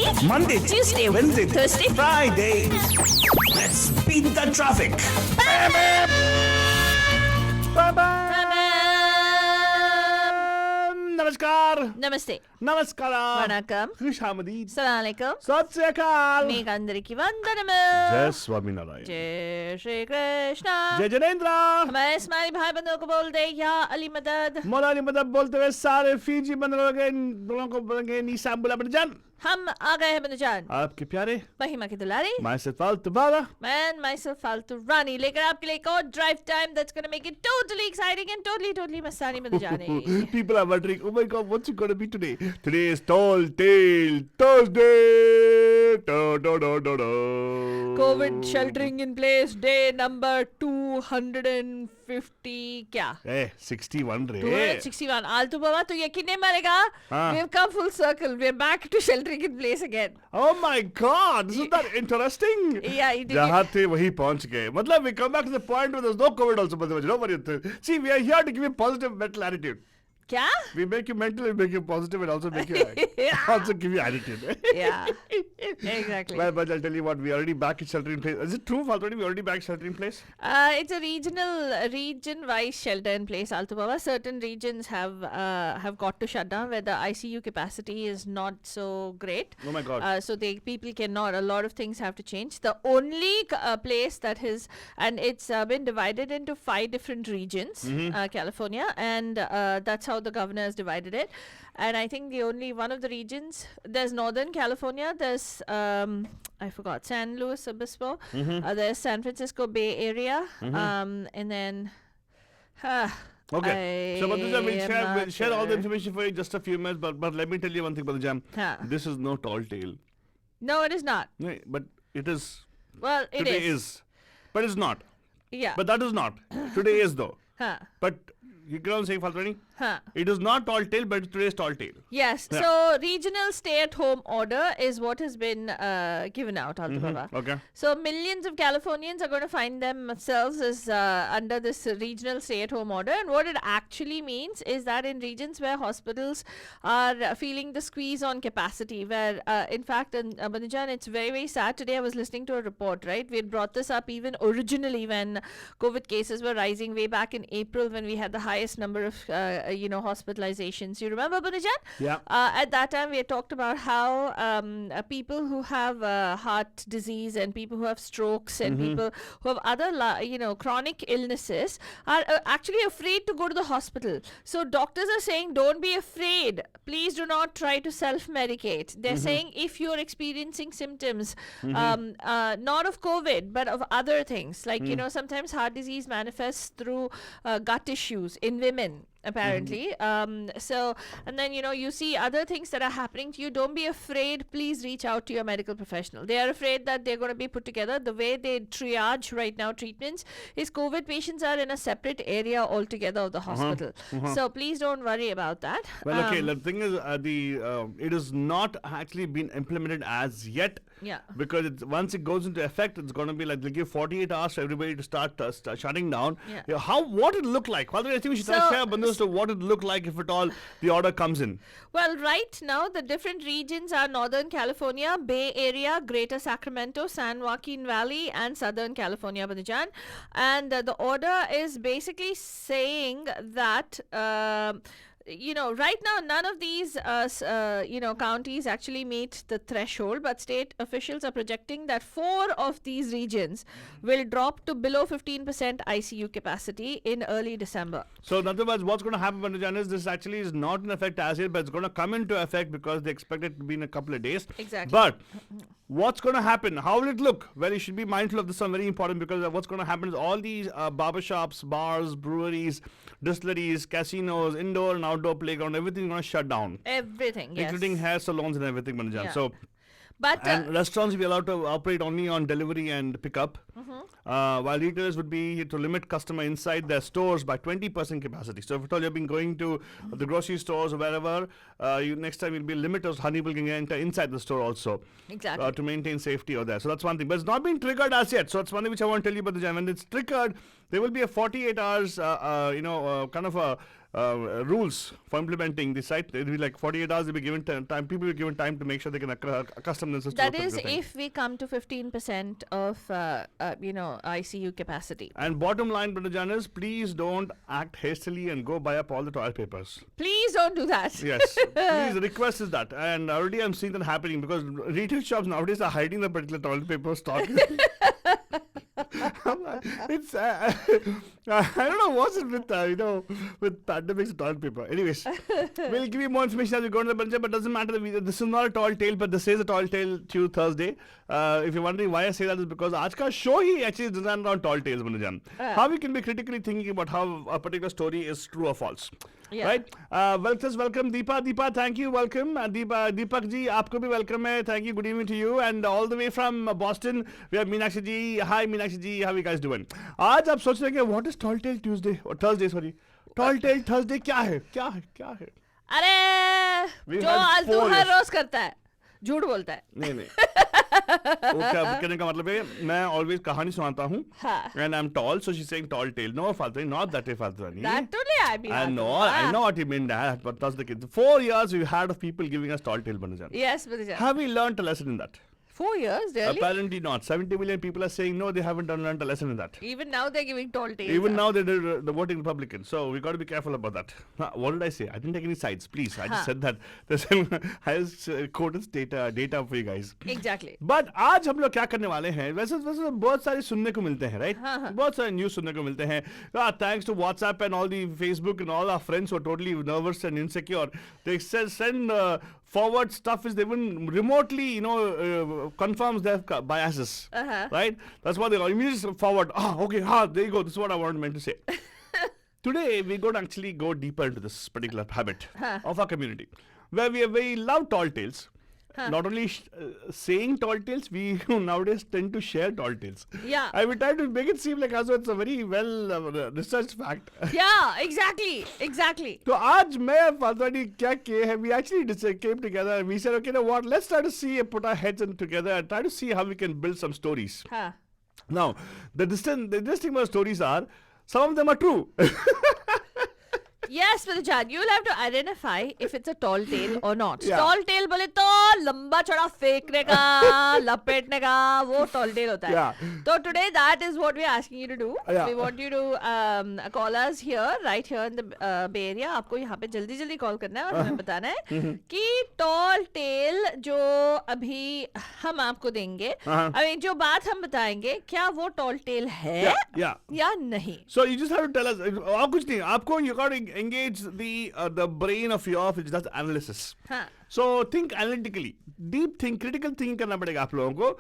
Monday, Tuesday, Wednesday, Thursday, Friday. Let's beat the traffic. नमस्कार నమస్తే నమస్కార వణకం ఖుషామదీ సలాంకం సత్ శ్రీ అకాల్ మీకందరికి వందనము जय स्वामीनारायण जय श्री कृष्ण जय जनेन्द्र हमारे इस्माइली भाई बंधुओं को बोल दे या अली मदद मौलानी मदद बोलते हुए सारे फीजी बंदरों को बोलेंगे निशान बुला जान हम आ गए हैं बंधुजान आपके प्यारे महिमा की दुलारी माय से फालतू बाबा Man, myself, फालतू रानी लेकर आपके लिए एक और drive time that's gonna make it totally exciting and totally मस्तानी में जाने people are wondering oh my god what's it going to be today today is Tall Tale Thursday do. COVID sheltering in place day number 250 क्या 61 रे 261 आलतू बाबा तो यकीन नहीं मारेगा we have come full circle we're back to sheltering in place again oh my god isn't that interesting yeah it जहाँ थे वही पहुंच गए मतलब we come back to the point where there's no COVID also but no worry see we are here to give you positive mental attitude क्या we make you mental we make you positive and also make you also give you attitude yeah exactly well but I'll tell you what we are already back in shelter in place is it true already we already back shelter in place it's a region wise shelter in place Altu Baba certain regions have got to shut down where the ICU capacity is not so great oh my god so people cannot a lot of things have to change the only place that is and it's been divided into 5 different regions California and that's how the governor has divided it and I think the only one of the regions there's Northern California there's I forgot San Luis Obispo there's San Francisco Bay Area and then okay so we'll share all the information for you just a few minutes but let me tell you one thing Badajam this is no tall tale no it is not but it is well it today is but it's not yeah but that is not today is though but you can say Faltani it is not tall tale but today's tall tale yes so regional stay at home order is what has been given out Altu Baba okay so millions of Californians are going to find themselves as under this regional stay at home order and what it actually means is that in regions where hospitals are feeling the squeeze on capacity where in fact in Abanajan it's very sad today I was listening to a report right we had brought this up even originally when COVID cases were rising way back in April when we had the highest number of hospitalizations you remember Banajan yeah at that time we had talked about how people who have heart disease and people who have strokes and people who have other chronic illnesses are actually afraid to go to the hospital so doctors are saying don't be afraid please do not try to self-medicate they're saying if you're experiencing symptoms not of COVID but of other things like sometimes heart disease manifests through gut issues in women apparently so and then you see other things that are happening to you don't be afraid please reach out to your medical professional they are afraid that they're going to be put together the way they triage right now treatments is COVID patients are in a separate area altogether of the hospital so please don't worry about that well okay the thing is it is not actually been implemented as yet because once it goes into effect it's going to be like they'll give 48 hours for everybody to start shutting down what it look like I think we should share to what it look like if at all the order comes in well right now the different regions are Northern California Bay Area Greater Sacramento San Joaquin Valley and Southern California Banajan and the order is basically saying that right now none of these counties actually meet the threshold but state officials are projecting that 4 of these regions will drop to below 15% ICU capacity in early December so in other words what's going to happen Banajan is this actually is not in effect as yet but it's going to come into effect because they expect it to be in a couple of days exactly but what's going to happen how will it look well you should be mindful of this one very important because what's going to happen is all these barbershops bars breweries distilleries casinos indoor and outdoor playground everything is going to shut down everything yes including hair salons and everything Banajan so but and restaurants will be allowed to operate only on delivery and pickup while retailers would be to limit customer inside their stores by 20% capacity so if at all you've been going to the grocery stores or wherever next time you'll be limited how many people can enter inside the store also exactly to maintain safety or there so that's one thing but it's not been triggered as yet so that's one thing which I want to tell you about the jam when it's triggered there will be a 48 hours kind of a rules for implementing the site. It'll be like 48 hours. They'll be given time. People will be given time to make sure they can accustom themselves. That to is the thing. if we come to 15% of ICU capacity. And bottom line, Brother Janus, please don't act hastily and go buy up all the toilet papers. Please don't do that. Yes, please. The request is that, and already I'm seeing that happening because retail shops nowadays are hiding the particular toilet paper stock. It's I don't know what's it with with pandemics and toilet paper. Anyways, we'll give you more information as we go on the budget, but doesn't matter. This is not a tall tale, but this is a tall tale to Thursday. If you're wondering why I say that, is because today's show he actually is designed around tall tales, Manujan. How we can be critically thinking about how a particular story is true or false. Yeah. Right? Welcome Deepa. Deepa, thank you. Welcome. Deepak ji, aapko bhi welcome hai. Thank you. Good evening to you. And all the way from Boston, we have Meenakshi ji. Hi Meenakshi ji. How are you guys doing? आज आप सोच रहे हैं what is Tall Tale Tuesday or Thursday? Sorry, Tall Tale Thursday क्या है? क्या है? अरे जो आलतू हर रोज करता है, झूठ बोलता है. नहीं. वो क्या कहने का मतलब है, मैं always कहानी सुनाता हूँ. And I'm tall, so she's saying tall tale. No, Faltani, not that way, Faltani. That only I mean. I know what you mean, that, but that's the case. 4 years we've had of people giving us tall tale, Banajan. Yes, Banajan. Have we learned a lesson in that? 4 years, really? Apparently not. 70 million people are saying no, they haven't learned a lesson in that. Even now they're giving tall tales. Even now they're voting Republican. So we got to be careful about that. What did I say? I didn't take any sides. Please, I just said that. I just quoted data for you guys. Exactly. But आज हम लोग क्या करने वाले हैं? वैसे बहुत सारे सुनने को मिलते हैं, right? बहुत सारे news सुनने को मिलते हैं. Thanks to WhatsApp and all the Facebook and all our friends who are totally nervous and insecure. They send forward stuff is even remotely, confirms their biases, right? That's what they immediately forward. Okay, there you go. This is what I meant to say. Today, we're going to actually go deeper into this particular habit of our community, where we love tall tales. Not only saying tall tales, we nowadays tend to share tall tales. Yeah. I will try to make it seem like as though it's a very well researched fact. Yeah, exactly. So आज मैं फालतूवानी क्या किए हैं? We actually came together and we said, okay, you know what? Let's try to put our heads in together and try to see how we can build some stories. Now, the interesting about stories are, some of them are true. Yes, Mr. Chan, you'll have to identify if it's a tall tale or not. Yeah. Tall tale बोले तो लंबा चौड़ा फेंकने का, लपेटने का, वो tall tale होता है. Yeah. So today that is what we're asking you to do. Yeah. We want you to call us right here in the Bay Area. आपको यहाँ पे जल्दी call करना है और हमें बताना है कि tall tale जो अभी हम आपको देंगे, अभी जो बात हम बताएंगे, क्या वो tall tale है या नहीं? So you just have to tell us. और कुछ नहीं. आपको you got to engage the brain of yours, which does analysis. So think analytically, deep think, critical thinking करना पड़ेगा आप लोगों को.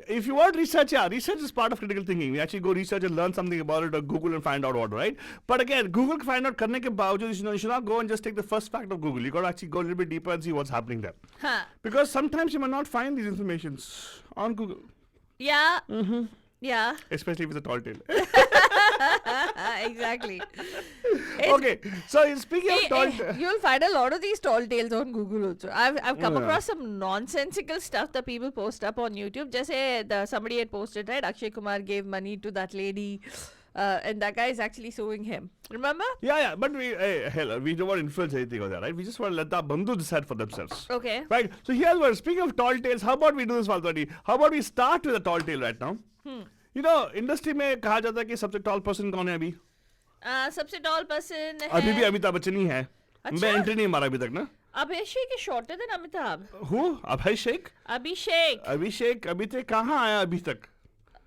If you want research, research is part of critical thinking. We actually go research and learn something about it, or Google and find out what, right? But again, Google find out करने के बावजूद, you should not go and just take the first fact of Google. You got to actually go a little bit deeper and see what's happening there. Because sometimes you might not find these informations on Google. Yeah. Yeah. Especially if it's a tall tale. Exactly. Okay, so speaking of tall tales, you'll find a lot of these tall tales on Google also. I've come across some nonsensical stuff that people post up on YouTube. Just somebody had posted, right? Akshay Kumar gave money to that lady. And that guy is actually suing him. Remember? Yeah. But we don't want to influence anything on that, right? We just want to let the bandhu decide for themselves. Okay. Right. So here's what. Speaking of tall tales, how about we do this, Faltani? How about we start with a tall tale right now? Industry में कहा जाता है कि सबसे toll person कौन है अभी? सबसे टॉल पर्सन है अभी भी अमिताभ बच्चन ही है. मैं एंट्री नहीं मारा अभी तक ना. अभिषेक is shorter than Amitabh. Who? अभिषेक अभी तक कहाँ आया अभी तक?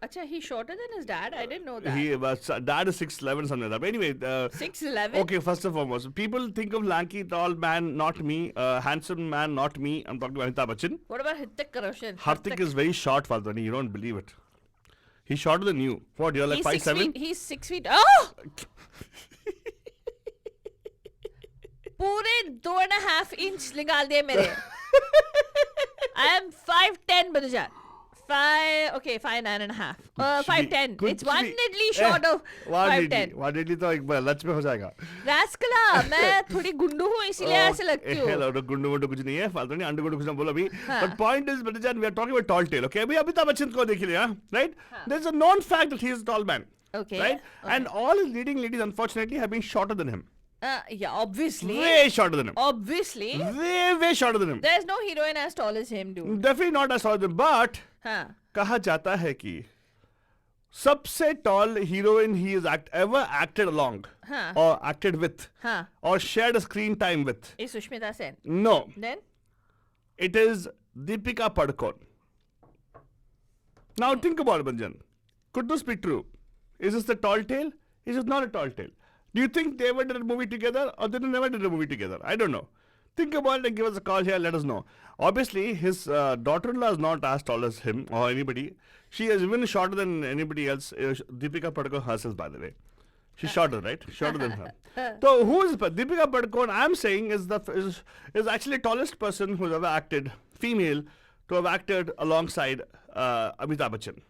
अच्छा, he's shorter than his dad. I didn't know that. He was dad is 6'11" something like that. But anyway, 6'11". Okay, first and foremost, people think of lanky, tall man, not me. Handsome man, not me. I'm talking about Amitabh Bachchan. What about Hrithik Roshan? Hrithik is very short, Faltani. You don't believe it. He's shorter than you. What? You're like 5'7"? He's 6 feet. Oh! पूरे 2.5 inch निकाल दिए मेरे. I am 5'10", बदजा. 5'9.5". 5'10". It's one idli short of 5'10". One idli तो एक बार lunch में हो जाएगा. रास्कला, मैं थोड़ी गुंडू हूँ इसीलिए ऐसे लगती हूँ. Hello, गुंडू वुंडू कुछ नहीं है. फालतू नहीं, अंडू गुंडू कुछ ना बोलो अभी. But point is, we are talking about tall tale. Okay, अभी अमिताभ बच्चन को देख लिया, right? There's a known fact that he is a tall man. Okay. Right? And all his leading ladies, unfortunately, have been shorter than him. Yeah, obviously. Way shorter than him. Obviously. Way shorter than him. There's no heroine as tall as him, dude. Definitely not as tall as him. But कहा जाता है कि सबसे tall heroine he has ever acted along or acted with or shared a screen time with is Sushmita Sen. No. Then? It is Deepika Padukone. Now think about it, Banjan. Could this be true? Is this the tall tale? Is it not a tall tale? Do you think they ever did a movie together or they never did a movie together? I don't know. Think about it and give us a call here. Let us know. Obviously, his daughter-in-law is not as tall as him or anybody. She is even shorter than anybody else. Deepika Padukone herself, by the way. She's shorter, right? Shorter than her. So who is Deepika Padukone? I'm saying is actually the tallest person who's ever acted, female, to have acted alongside Amitabh Bachchan.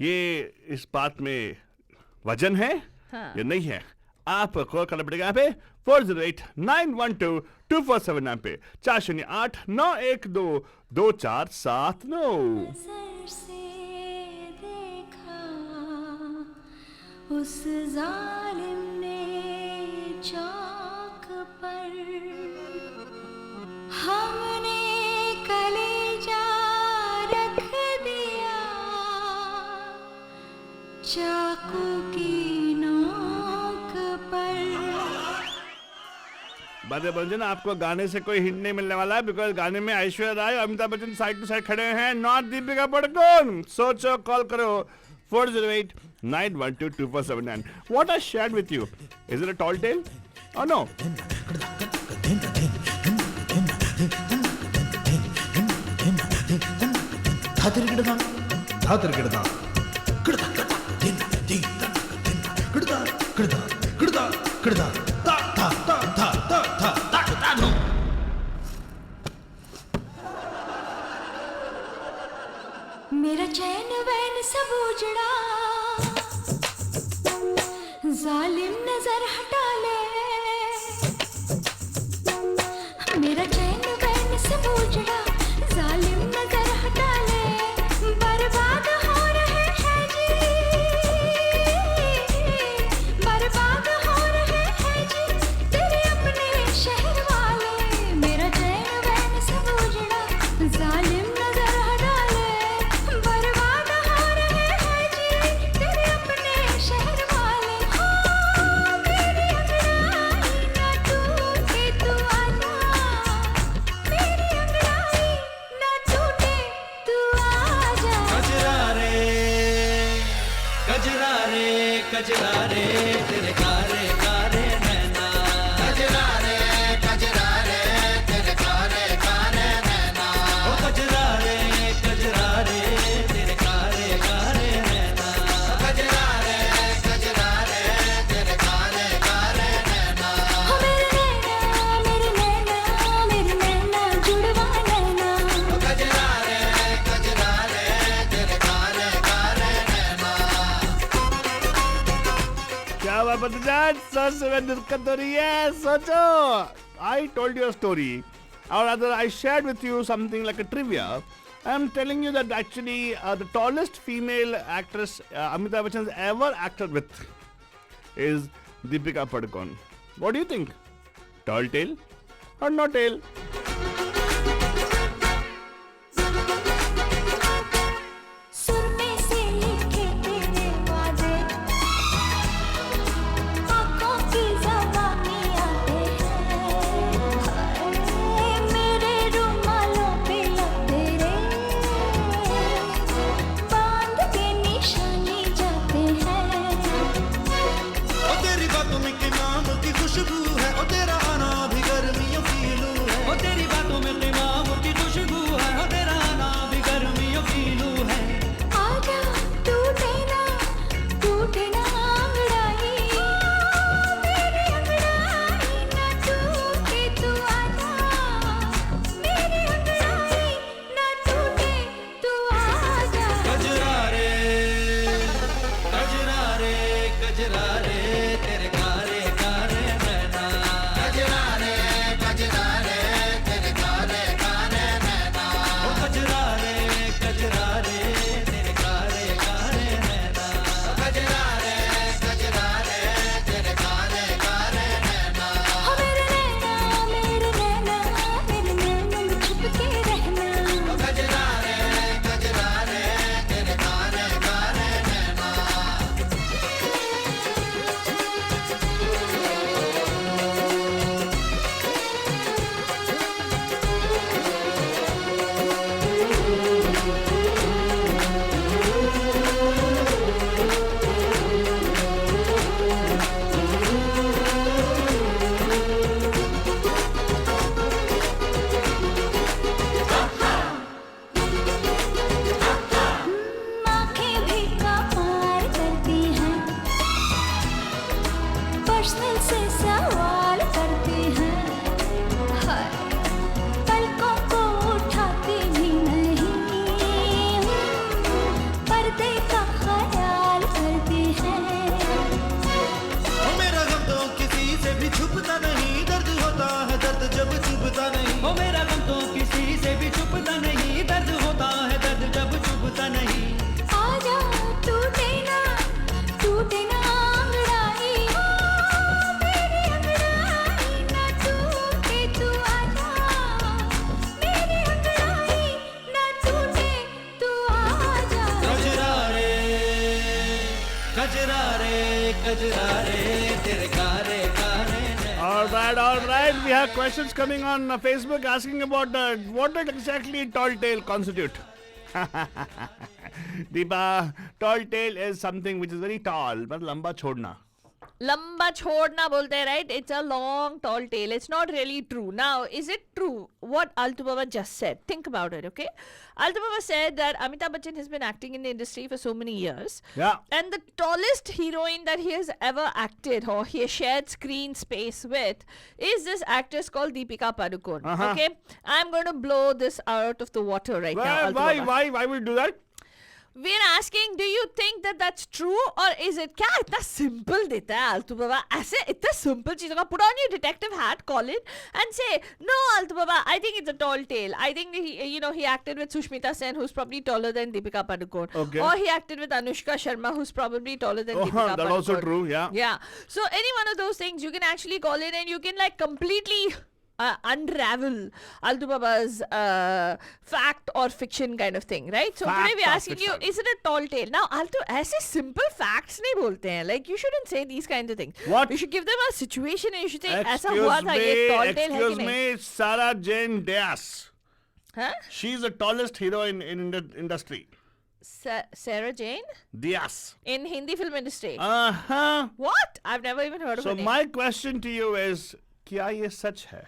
ये इस बात में वजन है या नहीं है? आप कॉल करना पड़ेगा यहाँ पे 408-912-2479 पे 408-912-2479। उस जालिम ने चौक पर हमने कलेजा रख दिया चाकू की नोक पर। बातें बंजन आपको गाने से कोई हिंट नहीं मिलने वाला है बिकॉज गाने में ऐश्वर्या राय और Amitabh Bachchan side to side खड़े हैं, नॉट दीपिका पादुकोण। सोचो, कॉल करो 408-912-2479. What I shared with you, is it a tall tale or no? मेरा चैन वैन सब उजड़ा, जालिम नजर हटा ले। मेरा चैन वैन सब उजड़ा, जालिम नजर हटा ले। बर्बाद हो रहे हैं जी, बर्बाद हो रहे हैं जी तेरे अपने शहर वाले। मेरा चैन वैन सब उजड़ा, जालिम नजर हटा ले। बर्बाद हो रहे हैं जी तेरे अपने शहर वाले। हो मेरी अंगड़ाई ना टूटे तू आजा, मेरी अंगड़ाई ना टूटे तू आजा। कजरा रे तेरे कारे कारे नैना। कजरा रे तेरे कारे कारे नैना। ओ कजरा रे तेरे कारे कारे नैना। कजरा रे तेरे कारे कारे नैना। हो मेरे नैना जुड़वा नैना। कजरा रे तेरे कारे कारे नैना। क्या बात बंजन, सोच में दिक्कत हो रही है? सोचो, I told you a story, or rather I shared with you something like a trivia. I'm telling you that actually the tallest female actress Amitabh Bachchan has ever acted with is Deepika Padukone. What do you think? Tall tale or no tale? सुर में से लिखे तेरे वादे, आँखों की ज़बानी आते हैं। हाय मेरे रुमालों पे लब तेरे, बांध के निशानी जाते हैं। ओ तेरी बातों में के नाम की खुशबू है, ओ तेरा आना भी गर्मियों की लू है। ओ तेरी कजरा रे तेरे कारे कारे नैना। All right. We have questions coming on Facebook asking about what did exactly tall tale constitute. Deepa, tall tale is something which is very tall, but lamba chodna. Lamba chodna bolte hai, right? It's a long, tall tale. It's not really true. Now, is it true what Altu Baba just said? Think about it, okay? Altu Baba said that Amitabh Bachchan has been acting in the industry for so many years. Yeah. And the tallest heroine that he has ever acted or he has shared screen space with is this actress called Deepika Padukone. Uh-huh. Okay? I'm going to blow this out of the water right now. Altu Baba. Why would you do that? We're asking, do you think that that's true or is it? क्या इतना simple देता है आल्तू बाबा ऐसे इतना simple चीजों का put on your detective hat, call it and say no आल्तू Baba I think it's a tall tale. I think he acted with Sushmita Sen who's probably taller than Deepika Padukone. Okay. Or he acted with Anushka Sharma who's probably taller than Deepika Padukone. That's also true, yeah. Yeah. So any one of those things you can actually call in and you can like completely unravel Altu Baba's fact or fiction kind of thing, right? So Fact today we're or asking you, fiction. is it a tall tale? Now Altu, ऐसे simple facts नहीं बोलते हैं. Like you shouldn't say these kinds of things. What? You should give them a situation and you should say ऐसा हुआ था ये tall tale है कि Excuse नहीं? me, Sarah Jane Diaz. Huh? She's the tallest heroine in the industry. Sarah Jane Diaz. in Hindi film industry. Uh-huh. What? I've never even heard of So her name. my question to you is, क्या ये सच है?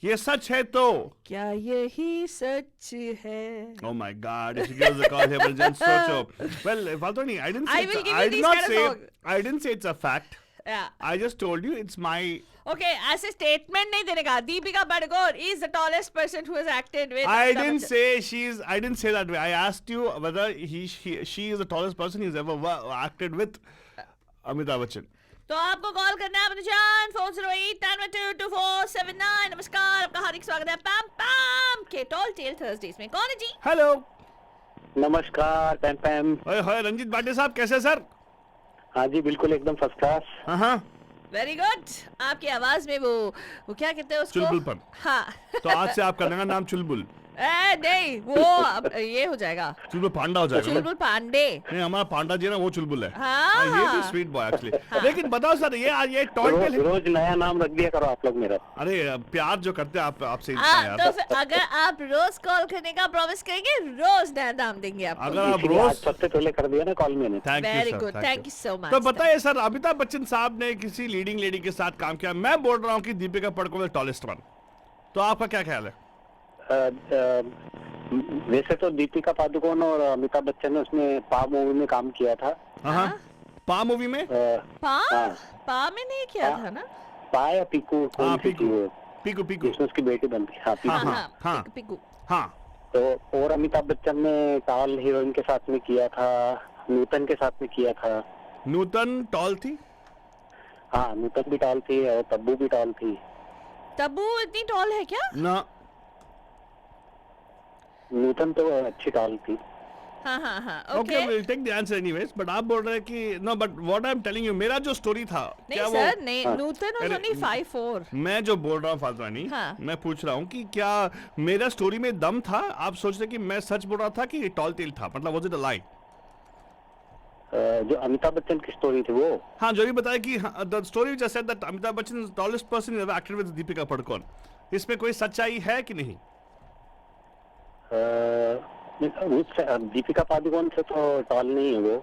ये सच है तो? क्या यही सच है? Oh my God! If you give us a call here, we'll just socho. Well, Faltoni, I didn't say. I will give you I did these not kind of say. songs. I didn't say it's a fact. Yeah. I just told you it's my. Okay, ऐसे statement नहीं देने का. Deepika Padukone is the tallest person who has acted with. I Amitabh didn't Bachchan. say she's. I didn't say that way. I asked you whether she is the tallest person he's ever acted with. Amitabh Bachchan. तो आपको call करना है अपने 408-912-2479. नमस्कार, आपका हार्दिक स्वागत है पैम पैम के टॉल टेल थर्सडेज में. कौन है जी? Hello. नमस्कार पैम पैम। हाय रंजीत बाटे साहब कैसे सर? हाँ जी बिल्कुल एकदम फर्स्ट क्लास। हाँ. Very good. आपकी आवाज में वो क्या कहते हैं उसको? चुलबुलपन. हाँ. तो आज से आप करने का नाम चुलबुल. नहीं, वो अब ये हो जाएगा. चुलबुल पांडा हो जाएगा. चुलबुल पांडे. नहीं हमारा पांडा जी ना वो चुलबुल है. हाँ. ये भी स्वीट बॉय एक्चुअली. लेकिन बताओ सर ये टॉल टेल. रोज नया नाम रख दिया करो आप लोग मेरा। अरे प्यार जो करते हैं आपसे इतना यार. तो फिर अगर आप रोज कॉल करने का प्रॉमिस करेंगे रोज नया दाम देंगे आपको. अगर आप इसीलिए आज रोज. सबसे पहले कर दिया ना कॉल मैंने। Thank you very sir. Good. Thank you so much. तो बताइए सर अमिताभ बच्चन साहब ने किसी लीडिंग लेडी के साथ काम किया. मैं बोल रहा हूँ कि दीपिका पादुकोण टॉलेस्ट वन. तो आपका क्या ख्याल है? वैसे तो दीपिका पादुकोण और अमिताभ बच्चन ने उसमें पा मूवी में काम किया था। हाँ. पा मूवी में. पा में नहीं किया था ना? पा या पीकू कौन सी थी वो? पीकू. जिसमें उसकी बेटी बनती। हाँ पीकू। हाँ. पिकू. हाँ. तो और अमिताभ बच्चन ने टॉल हीरोइन के साथ में किया था, नूतन के साथ में किया था। नूतन टॉल थी. हाँ नूतन भी टॉल थी और तब्बू भी टॉल थी। तब्बू इतनी टॉल है क्या? ना. नूतन तो अच्छी टॉल थी। हाँ. Okay, we'll take the answer anyways. But आप बोल रहे हैं कि no, but what I'm telling you, मेरा जो स्टोरी था. नहीं क्या सर, वो? नहीं. नूतन was only 5'4". मैं जो बोल रहा हूँ फालतू हाँ. मैं पूछ रहा हूँ कि क्या मेरा स्टोरी में दम था. आप सोच रहे कि मैं सच बोल रहा था कि टॉल टेल था. मतलब was it a lie? जो अमिताभ बच्चन की स्टोरी थी वो. हाँ जो भी बताया कि the story which I said that Amitabh Bachchan is the tallest person ever acted with Deepika Padukone. इसमें कोई सच्चाई है कि नहीं? दीपिका पादुकोण से तो टॉल नहीं है वो.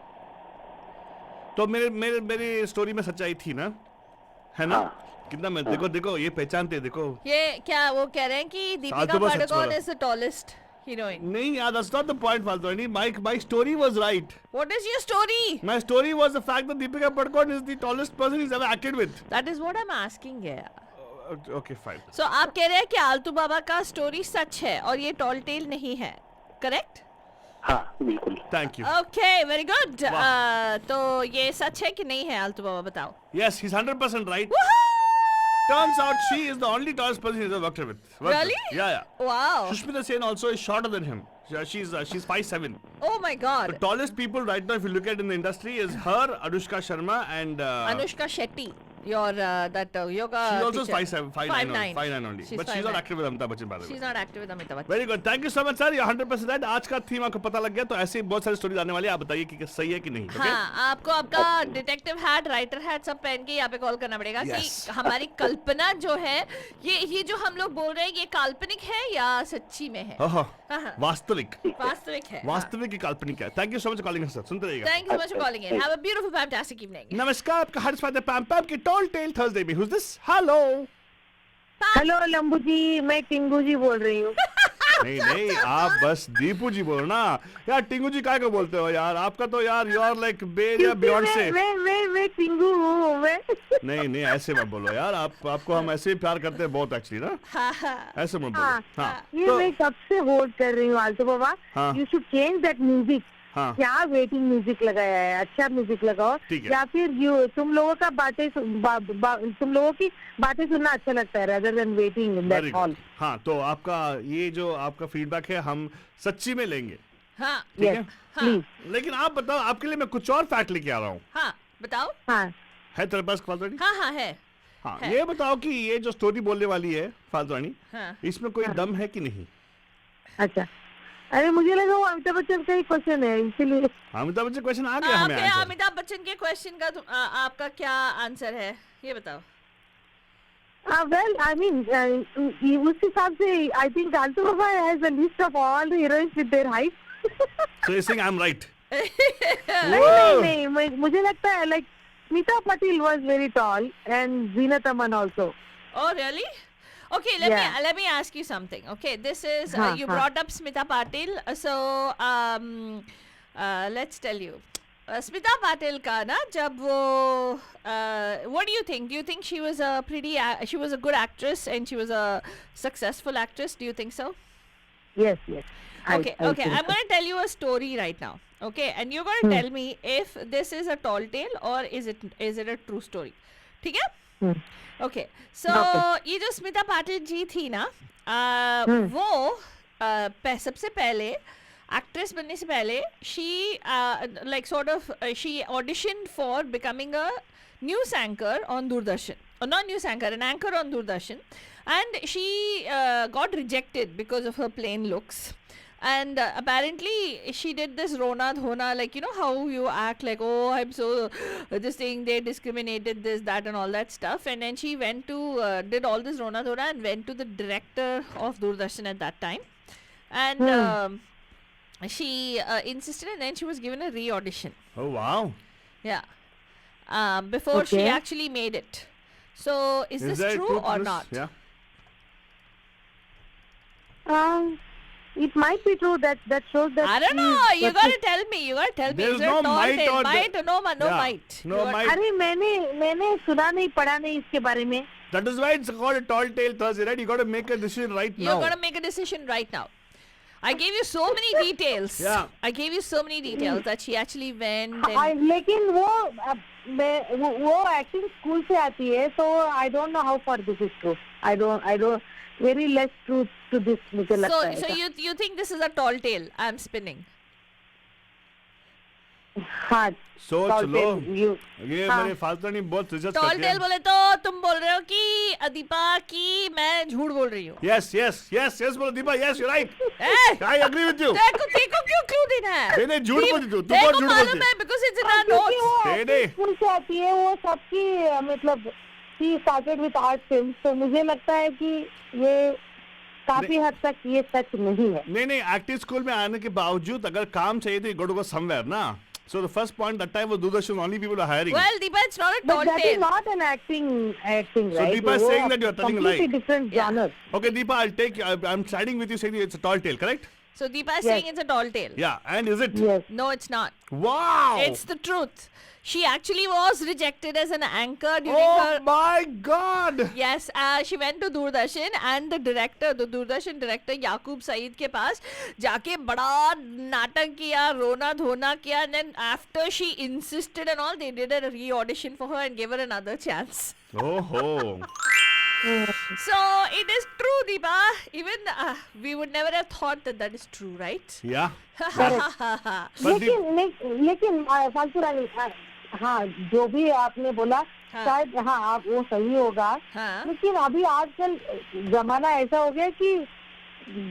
तो मेरी स्टोरी में सच्चाई थी ना, है ना? हाँ. कितना मैं देखो ये पहचानते देखो. ये क्या वो कह रहे हैं कि दीपिका साधु बस पादुकोण अच्छा is the tallest heroine. नहीं यार, that's not the point फालतू. My story was right. What is your story? My story was the fact that Deepika Padukone is the tallest person he's ever acted with. That is what I'm asking है. Okay, fine. So आप कह रहे हैं कि आलतू बाबा का story सच है और ये टॉल टेल नहीं है, करेक्ट? हाँ बिल्कुल. Thank you. Okay, very good. तो ये सच है कि नहीं है आलतू बाबा, बताओ. Yes, he's 100% right. Woohoo! Turns out she is the only tallest person he's ever worked with. Really? Yeah. Wow. Sushmita Sen also is shorter than him. She's 5'7". Oh my God. The tallest people right now, if you look at in the industry, is her, Anushka Sharma, and Anushka Shetty. your that yoga She also teacher. is 5'9" only. But she's not active with Amitabh Bachchan, by the way. She's not active with Amitabh Bachchan. Very good, thank you so much sir, 100% right. आज का theme आपको पता लग गया, तो ऐसे ही बहुत सारी स्टोरीज आने वाली है, आप बताइए कि सही है कि नहीं। हाँ, आपको आपका डिटेक्टिव हैट, राइटर हैट सब पहन के यहाँ पे कॉल करना पड़ेगा कि हमारी कल्पना जो है, ये जो हम लोग बोल रहे हैं, ये काल्पनिक है या सच्ची में है? वास्तविक है। वास्तविक की काल्पनिक है। Thank you so much calling sir, सुनते रहिएगा। Thank you so much for calling in. Have a beautiful, fantastic evening. नमस्कार, आपका हर स्वागत है पैम पैम की टॉल टेल थर्सडे में। Who's this? हेलो। हेलो लंबू जी, मैं टिंगू जी बोल रही हूँ। नहीं, आप बस दीपू जी बोलो ना यार, टिंगू जी काय को बोलते हो यार, आपका तो यार यू आर लाइक बेल या बियॉन्ड से। मैं टिंगू हूँ मैं। नहीं ऐसे मत बोलो यार, आपको हम ऐसे ही प्यार करते हैं बहुत एक्चुअली ना, ऐसे मत बोलो। हाँ, ये मैं कब से होल्ड कर रही हूँ आल्तो बाबा, you should change that music. क्या वेटिंग म्यूजिक लगाया है, अच्छा म्यूजिक लगाओ, या फिर तुम लोगों की बातें सुनना अच्छा लगता है rather than waiting in that hall। हाँ, तो आपका ये जो आपका फीडबैक है हम सच्ची में लेंगे। हाँ, ठीक है, प्लीज। लेकिन आप बताओ, आपके लिए मैं कुछ और फैक्ट लेके आ रहा हूँ। हाँ, बताओ। हाँ, है तेरे पास फालतू? हाँ है। हाँ, ये बताओ कि ये जो स्टोरी बोलने वाली है फालतू, इसमें कोई दम है कि नहीं? अच्छा, अरे मुझे लगा वो अमिताभ बच्चन का ही क्वेश्चन है, इसीलिए। अमिताभ बच्चन क्वेश्चन आ गया हमें। अमिताभ बच्चन के क्वेश्चन का आपका क्या आंसर है, ये बताओ। Well, I mean, उस हिसाब से I think Alto Baba has a list of all the heroines with their height. So you're saying I'm right? नहीं, मुझे लगता है like Smita Patil was very tall and Zeenat Aman also. Oh really? Okay, let me ask you something. Okay, this is you brought up Smita Patil, so let's tell you. Smita Patil का ना जब वो what do you think? Do you think she was a good actress and she was a successful actress? Do you think so? Yes. Okay. I'm going to tell you a story right now. Okay, and you're going to tell me if this is a tall tale or is it a true story. ठीक है? Okay. So ये जो स्मिता पाटिल जी थी ना, वो सबसे पहले actress बनने से पहले she she auditioned for becoming a news anchor on Doordarshan, or not news anchor, an anchor on Doordarshan, and she got rejected because of her plain looks. And apparently she did this Rona Dhona, like, you know how you act like, oh, I'm so this thing, they discriminated this, that and all that stuff. And then she went to did all this Rona Dhona and went to the director of Doordarshan at that time, and she insisted, and then she was given a re-audition. Oh wow. Yeah. Before she actually made it. So is this true or not? Yeah. It might be true. That shows that. I don't know. You gotta tell me. There's is there no a tall might tale? or Might or no might? No might. अरे मैंने सुना नहीं, पढ़ा नहीं इसके बारे में. That is why it's called a tall tale Thursday, right? You got to make a decision right now. You got to make a decision right now. I gave you so many details. Yeah. I gave you so many details that she actually went. And लेकिन वो acting school से आती है, so I don't know how far this is true. I don't very less truth to this मुझे लगता है. So you think this is a tall tale I'm spinning? हाँ. सोच लो, ये मेरे फालतू नहीं बहुत रिसर्च करते हैं. टॉल टेल बोले तो तुम बोल रहे हो कि दीपा की मैं झूठ बोल रही हूँ. Yes बोलो Deepa, yes you're right. I agree with you. देखो क्यों क्यों देना है? नहीं झूठ बोलती तू बहुत झूठ बोलती है. Because it's in our notes. नहीं स्कूल से आती है, वो सबकी मतलब she started with art films, तो मुझे लगता है कि ये काफी हद तक ये सच नहीं है. नहीं एक्टिंग स्कूल में आने के बावजूद अगर काम चाहिए तो you got to go somewhere ना. So the first point that time was Doordarshan, only people are hiring. Well, Deepa, it's not a tall tale. But that is not an acting, right? So Deepa is saying that you're telling a lie. Completely different genre. Okay, Deepa, I'm siding with you saying it's a tall tale, correct? So Deepa is saying it's a tall tale. Yeah, and is it? Yes. No, it's not. Wow. It's the truth. She actually was rejected as an anchor during her... Oh my God! Yes, she went to Doordarshan and the Doordarshan director Yaqub Saeed के पास जाके बड़ा नाटक किया, रोना धोना किया, and then after she insisted and all, they did a re-audition for her and gave her another chance. Oh. So it is true, Deepa. Even we would never have thought that is true, right? Yeah. लेकिन फालतू रानी, हाँ जो भी आपने बोला शायद हाँ आप वो सही होगा। हाँ। लेकिन अभी आजकल जमाना ऐसा हो गया कि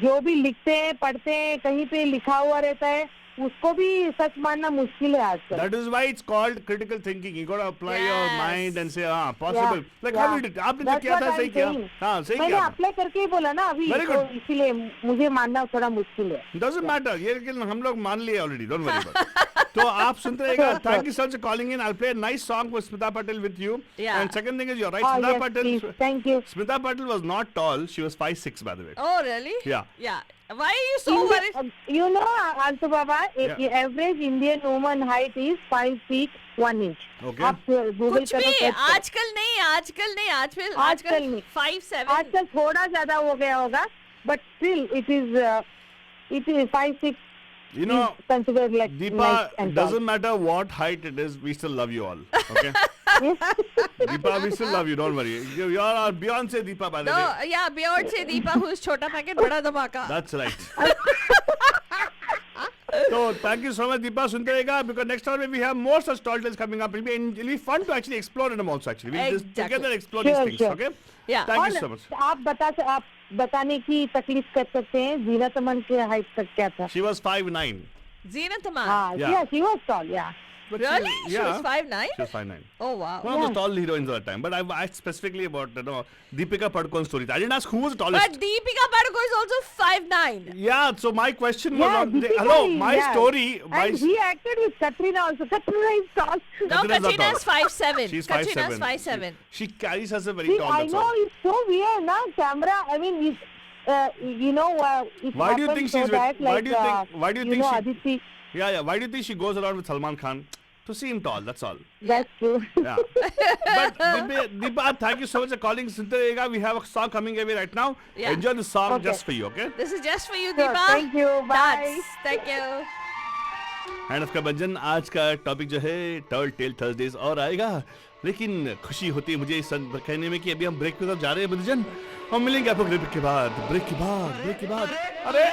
जो भी लिखते हैं पढ़ते हैं कहीं पे लिखा हुआ रहता है उसको भी सच मानना मुश्किल है आजकल। That is why it's called critical thinking. You got to apply your Yes. mind and say, हाँ, possible. Yeah, Like yeah. how you did. आपने जो That's किया what था I'm सही किया। saying. हाँ, सही मैंने किया। अप्लाई करके ही बोला ना अभी, Very तो good. इसीलिए मुझे मानना थोड़ा मुश्किल है। Doesn't matter. ये लेकिन हम लोग मान लिए already. Don't worry about it. तो आप सुनते रहेगा. Thank you so much for calling in. I'll play a nice song for Smita Patel with you. Yeah. And second thing is you're right. Oh, Smita yes, Patel. please. Thank you. Smita Patel was not tall. She was 5'6" by the way. Oh, really? Yeah. Yeah. Why are you so worried? You know, also Baba, Yeah. average Indian woman height is 5 feet 1 inch. Okay. आप Google कुछ करो, भी search करो। आजकल नहीं, आजकल नहीं, आजकल आजकल नहीं। 5'7". आजकल थोड़ा ज्यादा हो गया होगा, but still it is 5'6". You know, considered like Deepa, nice and tall. doesn't matter what height it is, we still love you all. Okay? Deepa, we still love you. Don't worry. You're our Beyonce Deepa, by the No, way. yeah, Beyonce Deepa, who's छोटा packet बड़ा धमाका. That's right. So thank you so much, Deepa. सुनते रहेगा because next time we have more such tall tales coming up. It'll be fun to actually explore them also. Actually, we'll just Exactly. together explore Sure, these things. sure. Okay? Yeah. Thank you और so much. आप बताने की तकलीफ कर सकते हैं जीनत अमन के height तक क्या था? She was 5'9". Zinat Aman. हाँ, Yeah. she was tall, yeah. But Really? She yeah. was 5'9"? She was 5'9". Oh, wow. One of the tall heroines of that time. But I asked specifically about Deepika Padukone's story. I didn't ask who was the tallest. But Deepika Padukone is also 5'9". Yeah, so my question was Yeah, on Deepika hello, is, my yeah. story. And he acted with Katrina also. Katrina is tall. No, Katrina's not Katrina is tall. 5'7". She's Katrina's 5'7". 5'7". She carries herself very See, tall. I That's know all. it's so weird, na camera. I mean, it Why do you think happens so she's with- that, why like, do you think- why do you think she- Aditi, Yeah. Why do you think she goes around with Salman Khan? To see him tall, that's all. that's true. Yeah. But Deepa, thank you so much for calling. सुनते रहेगा. We have a song coming away right now. Yeah. Enjoy the song Okay. just for you, okay? This is just for you, Sure, Deepa. thank you, bye. That's, thank you. Hand of का बंजन आज का topic जो है टर्ल tell Thursdays और आएगा, लेकिन खुशी होती है मुझे इस कहने में कि अभी हम ब्रेक की तरफ जा रहे हैं बंजन. हम मिलेंगे आपको ब्रेक के बाद. अरे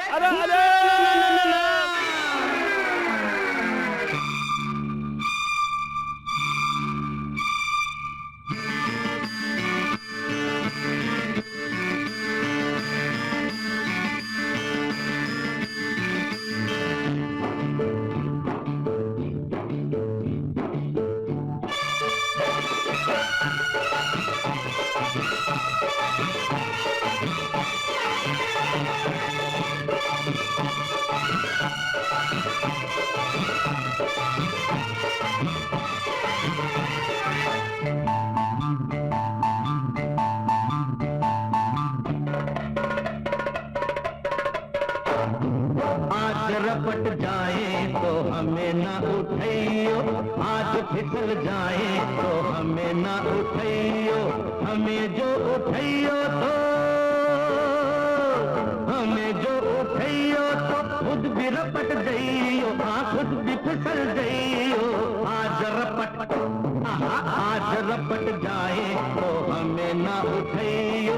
आज रपट जाए तो हमें ना उठाइयो, आज फिसल जाए तो हमें ना उठाइयो, हमें जो उठाइयो तो खुद भी रपट जाइयो, हाँ खुद भी फिसल जाइयो. आज रपट जाए तो हमें ना उठाइयो.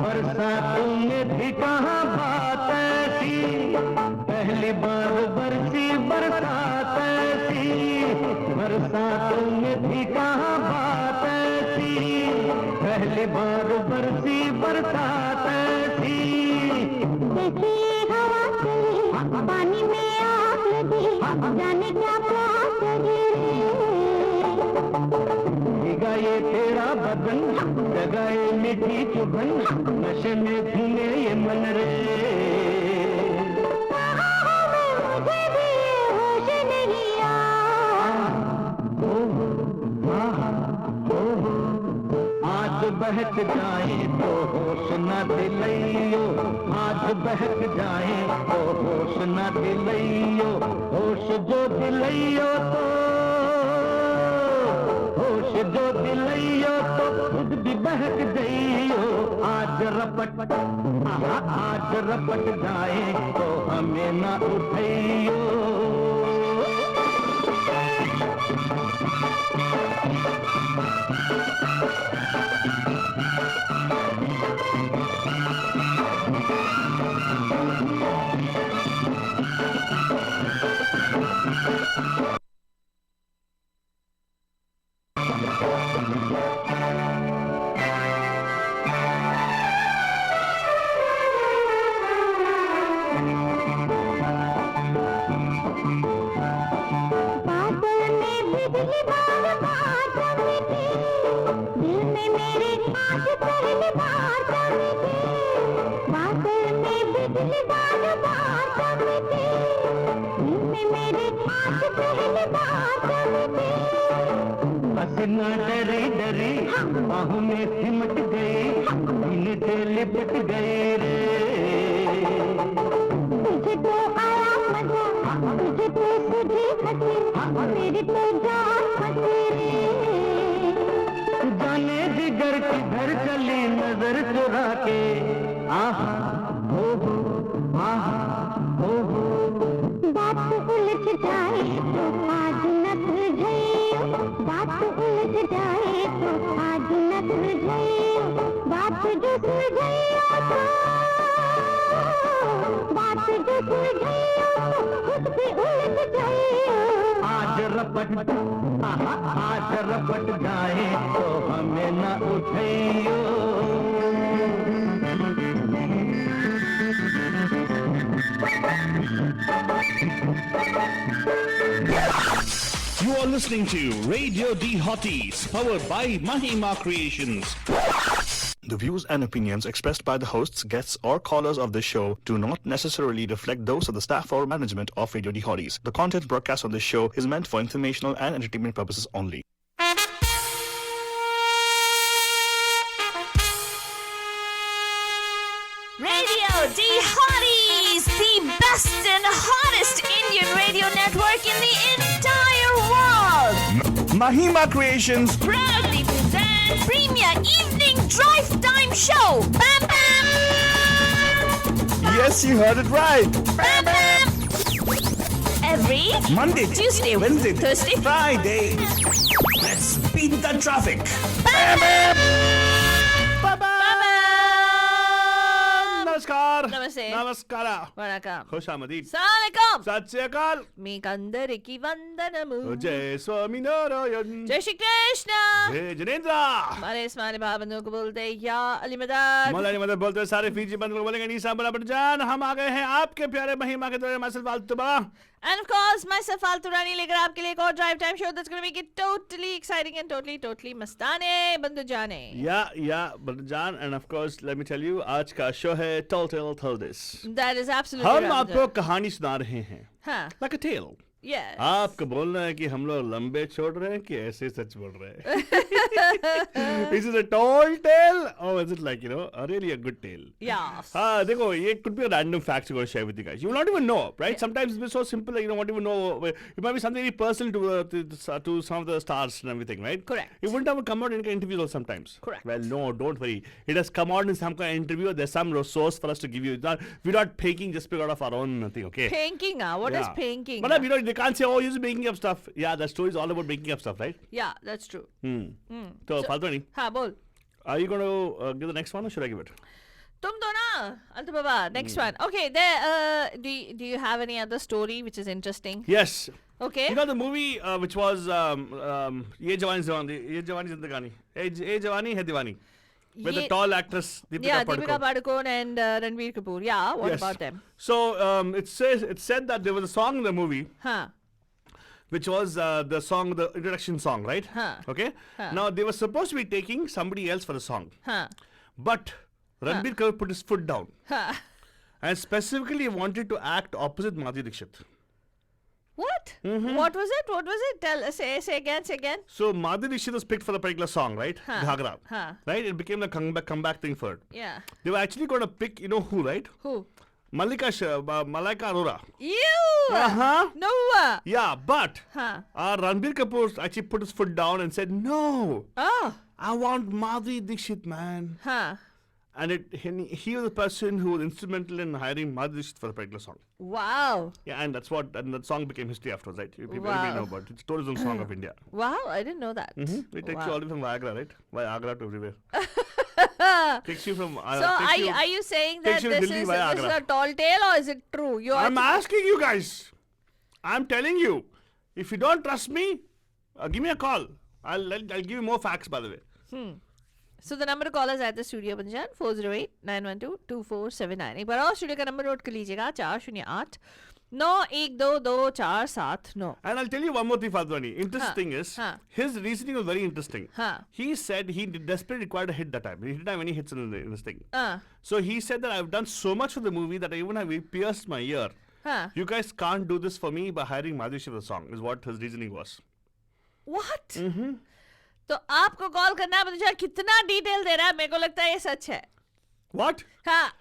बरसातों में भी कहाँ बात ऐसी, पहली बार बरसी बरसात ऐसी. बरसातों में भी कहाँ बात ऐसी, पहली बार बरसी बरसात ऐसी. देखी हवा चली, पानी में आग लगी, जाने क्या प्यास लगी भीगा ये तेरा बदन, जगाए मीठी चुभन, नशे में घूमे ये मन रे. मुझे भी होश नहीं आज बहक जाए तो होश न दिलइयो, आज बहक जाए तो होश न दिलइयो, होश जो दिलइयो तो होश जो दिलैयो तो खुद भी बहक जइयो आज रपट आज रपट जाए तो हमें ना उठैयो न डरी डरी बाहों में सिमट गई दिल से लिपट गए रे तुझे तो आया मजा तुझे तो सूझी हंसी मेरी तो जान फंसी रे जाने जिगर किधर चली नजर चुरा के आहा हो आहा हो बात उलझ जाए तो आज न तुझे बात उलझ जाए तो आज न तुझे बात जो सुलझे बात जो सुलझे खुद भी उलझ जाए आज रपट आज रपट जाए तो हमें न उठैयो You are listening to Radio D Hotties, powered by Mahima Creations. The views and opinions expressed by the hosts, guests, or callers of this show do not necessarily reflect those of the staff or management of Radio D Hotties. The content broadcast on this show is meant for informational and entertainment purposes only. Radio D Hotties, the best and hottest Indian radio network in the entire world. Mahima Creations Proudly presents Premier Evening Drive Time Show. Bam Bam! Yes, you heard it right. Bam Bam! Every Monday, Tuesday, Wednesday, Thursday, Friday. Let's beat the traffic. Bam Bam! Namaskar. Namaste. Namaskara. Vanakkam. Khush Amadid. Assalamualaikum. Sat Sri Akal. Meekandariki vandanamu. Jai Swami Narayan. Jai Shri Krishna. Jai Janendra. हमारे इस्माइल भाई को बोलते या अली मदद मौलानी मदद बोलते हैं सारे फीजी बंद लोग बोलेंगे नीसा बड़ा जान हम आ गए हैं आपके प्यारे महिमा के द्वारा मसल फालतू बड़ा And of course, myself Faltu Rani लेकर आपके लिए एक और drive time show that's going to make it totally exciting and totally मस्ताने बंदू जाने. या बंदू जान and of course let me tell you आज का शो है Tell This. That is absolutely हम right. आपको कहानी सुना रहे हैं. हाँ. Like a tale. Yes. आपको बोलना है कि हम लोग लंबे छोड़ रहे हैं कि ऐसे सच बोल रहे हैं. Is it a tall tale or is it like really a good tale? Yes. देखो ये could be a random fact I'm going to share with you guys. You will not even know, right? Yeah. Sometimes it's so simple like you don't even know. It might be something very personal to some of the stars and everything, right? Correct. It wouldn't have come out in an interview sometimes. Correct. Well, no, don't worry. It has come out in some kind of interview. There's some resource for us to give you. We're not faking just because of our own thing, okay? Painting, what is painting? But they can't say, oh, you're just making up stuff. Yeah, that story is all about making up stuff, right? Yeah, that's true. So, Faltoni. हाँ बोल. Are you going to give the next one or should I give it? तुम दो ना Altu Baba. Next one. Okay, there. Do you have any other story which is interesting? Yes. Okay. You know the movie which was Ye Jawani Zindagani. Ye Jawani Hai Diwani. With the tall actress Deepika Padukone. Deepika Padukone and Ranbir Kapoor. Yeah, what about them? So it said that there was a song in the movie. Huh. Which was the introduction song, right? Huh. Okay. Huh. Now they were supposed to be taking somebody else for the song. Huh. But Ranbir Kapoor put his foot down. Huh. And specifically wanted to act opposite Madhuri Dixit. What? Mm-hmm. What was it? Say again. So Madhuri Dixit was picked for the particular song, right? Huh. Ghagra. Huh. Right? It became the comeback thing for it. Yeah. They were actually going to pick, who, right? Who? Malaika Arora. Ew! No! Yeah, but Huh. Ranbir Kapoor actually put his foot down and said, no, Oh! I want Madhuri Dixit, man. Huh. And he was the person who was instrumental in hiring Madhuri Dixit for a particular song. Wow. Yeah, and that song became history afterwards, right? People Wow. know about it. It's tourism song of India. Wow, I didn't know that. It takes you all the way from Viagra, right? Viagra to everywhere. Takes you from. So are you saying that takes you this Delhi is via a Agra. tall tale, or is it true? You are I'm asking you guys. I'm telling you. If you don't trust me, give me a call. I'll give you more facts, by the way. So the number to call us at the studio Banjan 408-912-2479. एक बार और studio का number note कर लीजिएगा 408-912-479. And I'll tell you one more thing, Fadwani. Interesting thing is, his reasoning was very interesting. He said he desperately required a hit that time. He didn't have any hits in this thing. So he said that I've done so much for the movie that I even have pierced my ear. You guys can't do this for me by hiring Madhuri for the song, is what his reasoning was. What? तो आपको call करना है मुझे कितना detail दे रहा है मेरे को लगता है ये सच है. What? हाँ.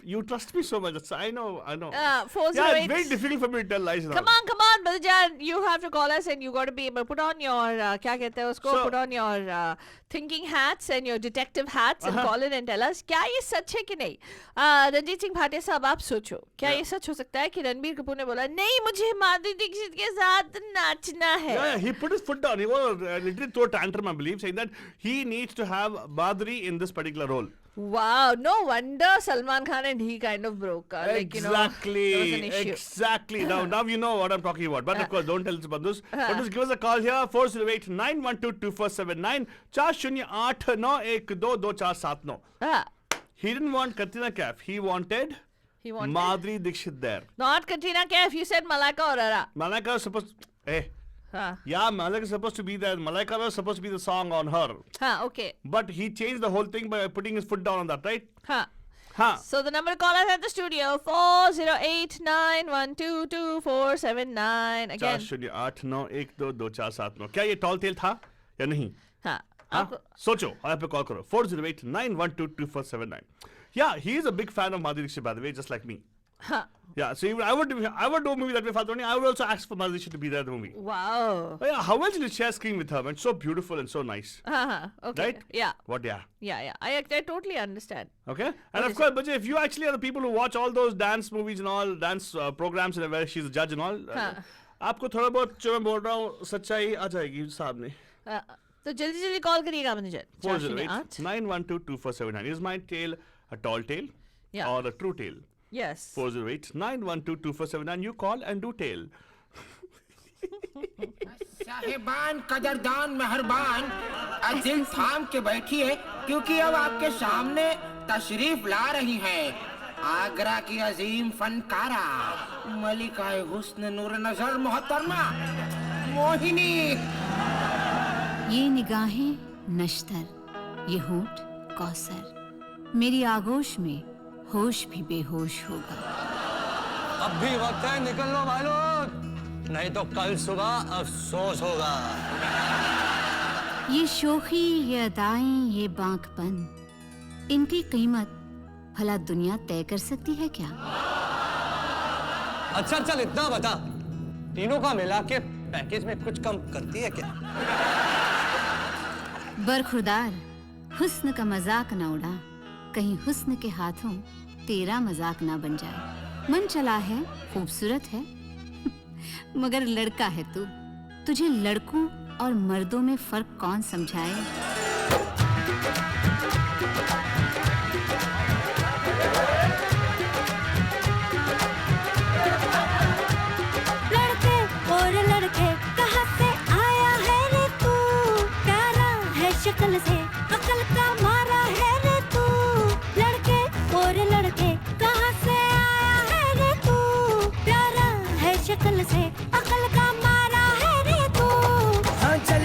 You trust me so much. I know. 408. Yeah, it's very difficult for me to tell lies. Come on, Badjan. You have to call us and you got to be able to put on your क्या कहते हैं उसको, put on your thinking hats and your detective hats and call in and tell us क्या ये सच है कि नहीं. रंजीत सिंह भाटिया साहब आप सोचो क्या ये सच हो सकता है कि रणबीर कपूर ने बोला नहीं मुझे माधुरी दीक्षित के साथ नाचना है. Yeah, he put his foot down. He was literally threw a tantrum, I believe, saying that he needs to have Madhuri in this particular role. Wow, no wonder Salman Khan and he kind of broke. Exactly. There was an issue. Exactly. Now you know what I'm talking about. But of course, don't tell us about this. But just give us a call here, 408-912-2479, 408-912-2479. He didn't want Katrina Kaif. He wanted Madhuri Dixit there. Not Katrina Kaif. You said Malaika Arora. Malaika was supposed. Yeah, Malaika is supposed to be there. Malaika was supposed to be the song on her. Okay. But he changed the whole thing by putting his foot down on that, right? So the number to call us at the studio 408-912-2479. Again. 408-912-2479. क्या ये tall tale था या नहीं? सोचो आप पे call करो 408-912-2479. Yeah, he is a big fan of Madhuri Dixit, by the way, just like me. Yeah, so even I would do a movie that way, Fadwani. I would also ask for Madhuri Dixit to be there in the movie. Wow. Yeah, how else did you share screen with her, man? So beautiful and so nice. Okay. Right? Yeah. What? Yeah. Yeah. I totally understand. Okay. And of course, but if you actually are the people who watch all those dance movies and all dance programs and where she's a judge and all, आपको थोड़ा बहुत जो मैं बोल रहा हूँ सच्चाई आ जाएगी सामने. तो जल्दी कॉल करिएगा मुझे 408-912-2479. Is my tale a tall tale or a true tale? Yes. 408-912-2479. You call and do tale. साहिबान कदरदान मेहरबान दिल थाम के बैठिए क्योंकि अब आपके सामने तशरीफ ला रही हैं आगरा की अजीम फनकारा मलिकाए हुस्न नूर नजर मोहतरमा मोहिनी. ये निगाहें नश्तर, ये होंठ कौसर, मेरी आगोश में होश भी बेहोश होगा. अब भी वक्त है निकल लो भाईलोग, नहीं तो कल सुबह अफसोस होगा. ये शोखी, ये अदाएं, ये बांकपन, इनकी कीमत भला दुनिया तय कर सकती है क्या? अच्छा चल इतना बता, तीनों का मिला के पैकेज में कुछ कम करती है क्या? बरखुरदार, हुस्न का मजाक ना उड़ा, कहीं हुस्न के हाथों तेरा मजाक ना बन जाए. मन चला है, खूबसूरत है, मगर लड़का है तू. तुझे लड़कों और मर्दों में फर्क कौन समझाए? लड़के और लड़के कहाँ से आया है रे तू प्यारा है शक्ल से अकल का मारा है रे तू लड़के और लड़के कहाँ से आया है रे तू प्यारा है शक्ल से अकल का मारा है रे तू. हाँ चल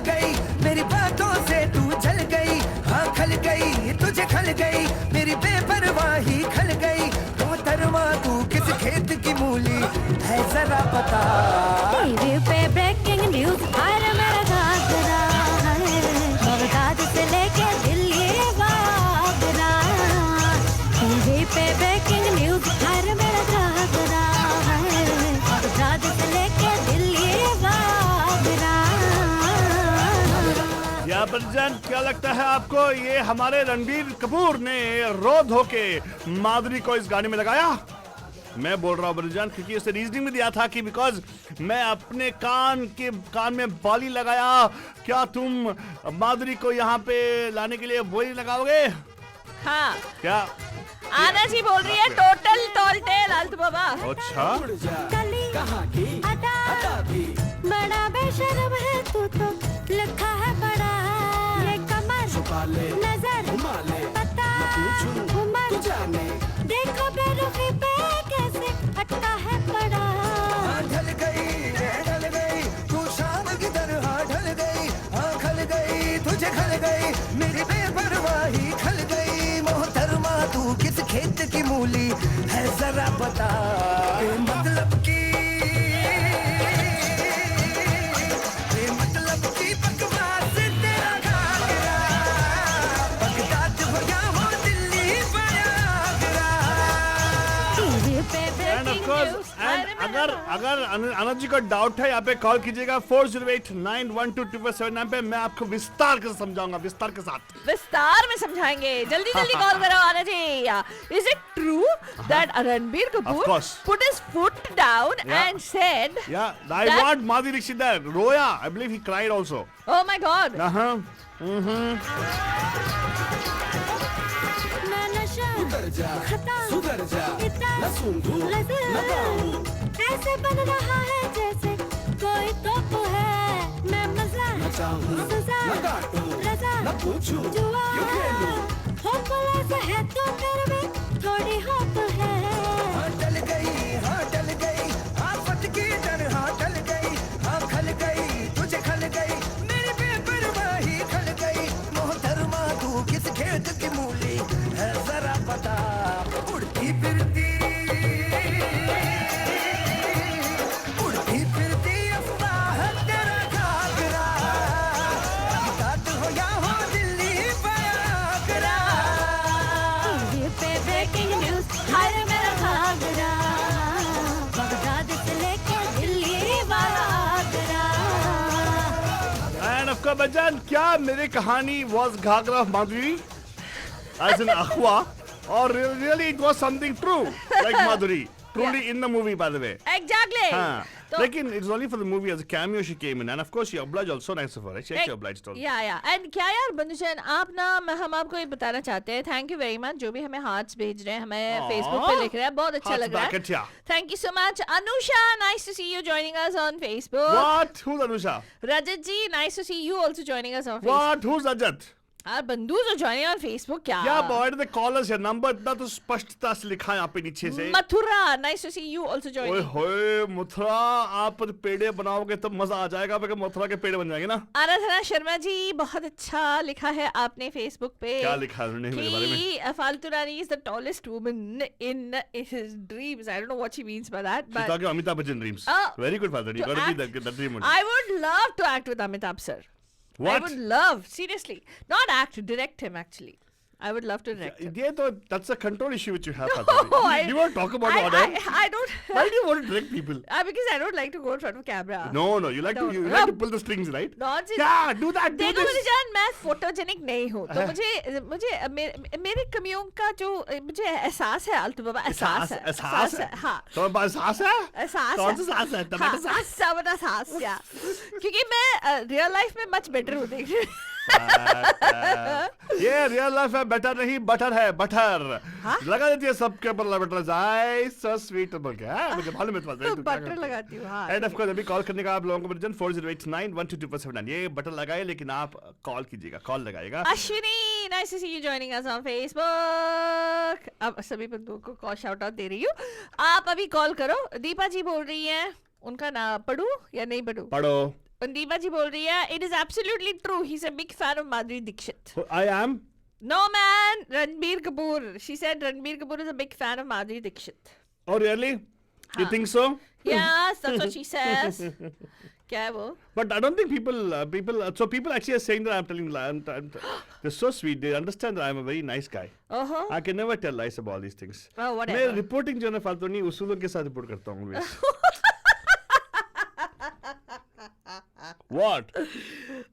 गई मेरी बातों से तू जल गई. हाँ खल गई तुझे खल गई मेरी बेपरवाही खल गई. मोहतरमा तू किस खेत की मूली है जरा बता. टीवी पे ब्रेकिंग न्यूज हर मेरा घाघरा है बगदाद से लेके दिल्ली आगरा. टीवी पे ब्रेकिंग ब्रिजन, क्या लगता है आपको ये हमारे रणबीर कपूर ने रो धो के माधुरी को इस गाने में लगाया? मैं बोल रहा हूँ ब्रिजन, क्योंकि उसे रीजनिंग में दिया था कि बिकॉज मैं अपने कान में बाली लगाया, क्या तुम माधुरी को यहाँ पे लाने के लिए वही लगाओगे? हाँ क्या आना जी बोल रही है टोटल टॉलटेल आलतू बाबा। अच्छा बड़ा बेशरम है तू तो, लखा है बड़ा ये कमर नजर पता उमर, देखो बेरुखी पे कैसे अटका है बड़ा। ढल गई तू शाम की तरह ढल गई, खल गई तुझे खल गई मेरी बेपरवाही खल गई। मोहतरमा तू किस खेत की मूली है जरा बता, मतलब की बकवास तेरा घाघरा, बगदाद हो या हो दिल्ली प्रयागरा। एंड ऑफ कोर्स, अगर अनंत जी को डाउट है यहाँ पे कॉल कीजिएगा 4089122479 पे, मैं आपको विस्तार के समझाऊंगा, विस्तार के साथ विस्तार में समझाएंगे। जल्दी कॉल करो आना जी। Is it true that Ranbir Kapoor put his foot down and said, yeah, I want Madhuri Dixit there. Roya, I believe he cried also. Oh my God. सुधर जा न सूंघू न गाऊं, ऐसे बन रहा है जैसे कोई तोप है। मैं मजा न चाहूं न काटूं न पूछूं क्यों खेलूं, होप ऐसा है तो मेरे में थोड़ी होप है। डल गई आफत की तरह डल गई, खल गई तुझे खल गई मेरी बेपरवाही खल गई। मोहतरमा तू किस खेत की मूली है जरा पता, उड़ती फिरती अफवाह तेरा घाघरा, बगदाद हो या हो दिल्ली प्रयागरा। टीवी पे ब्रेकिंग न्यूज, हाय मेरा घाघरा, बगदाद से लेके Delhi Agra. And of course Bachchan, क्या मेरी कहानी was ghaghra of Madhuri as in Akhwa, or really it was something true like Madhuri truly in the movie, by the way. Exactly. लेकिन it's only for the movie, as a cameo she came in, and of course she obliged also, nice of her, right? She actually obliged also. Yeah. And क्या यार बंदूशन, आप ना हम आपको ये बताना चाहते हैं, थैंक यू वेरी मच जो भी हमें हार्ट्स भेज रहे हैं, हमें फेसबुक पे लिख रहे हैं, बहुत अच्छा लग रहा है। Thank you so much. Anusha, nice to see you joining us on Facebook. What? Who's Anusha? Rajat ji, nice to see you also joining us on Facebook. What? Who's Rajat? यार बंदूज जो joining on Facebook क्या? क्या boy the callers है, number इतना तो स्पष्टता से लिखा है यहाँ पे नीचे से। Mathura, nice to see you also joining. ओए होए मथुरा, आप पेड़े बनाओगे तो मजा आ जाएगा, मगर मथुरा के पेड़े बन जाएंगे ना। आराधना शर्मा जी, बहुत अच्छा लिखा है आपने फेसबुक पे। क्या लिखा है उन्होंने मेरे बारे में? फालतू रानी is the tallest woman in his dreams. I don't know what she means by that. But talking Amitabh Bachchan dreams. Very good, Father. You got to be the dream. I would love to act with Amitabh sir. What? I would love, seriously, not act, direct him actually. I would love to direct him. Yeah, that's a control issue which you have. You want to talk about order? I don't. Why do you want to direct people? Because I don't like to go in front of camera. No, you like to pull the strings, right? Nonsense. Yeah, do that. Do देखो this. जान, मैं photogenic नहीं हूँ, तो मुझे मेरे कमियों का जो मुझे एहसास है आलतू बाबा, एहसास है, हाँ। तो बस एहसास है? एहसास कौन सा एहसास है? टमाटर सास? टमाटर सास, या क्योंकि मैं रियल लाइफ में मच बेटर हूँ, देख रही ये रियल लाइफ है, बेटर नहीं बटर है, बटर लगा देती है सबके ऊपर बटर जाए, सो स्वीट बोल के। मुझे मालूम है तुम्हारे तो बटर लगाती हूँ। हाँ, एंड ऑफ कोर्स अभी कॉल करने का आप लोगों को बटन 4089122479, ये बटन लगाए, लेकिन आप कॉल कीजिएगा, कॉल लगाइएगा। Ashwini, nice to see you joining us on Facebook. अब सभी बंदों को कॉल शाउट आउट दे रही हूँ, आप अभी कॉल करो। दीपा जी बोल रही है, उनका नाम पढ़ूं या नहीं पढ़ूं? पढ़ो। दीपा जी बोल रही है, it is absolutely true, he's a big fan of Madhuri Dixit. I am? No man, Ranbir Kapoor. She said Ranbir Kapoor is a big fan of Madhuri Dixit. Oh really? You think so? Yes, that's what she says. क्या है वो? But I don't think people actually are saying that I'm telling lies. They're so sweet. They understand that I'm a very nice guy. I can never tell lies about all these things. Oh, whatever. मैं reporting जो है फालतू नहीं, उसूलों के साथ report करता हूँ। What?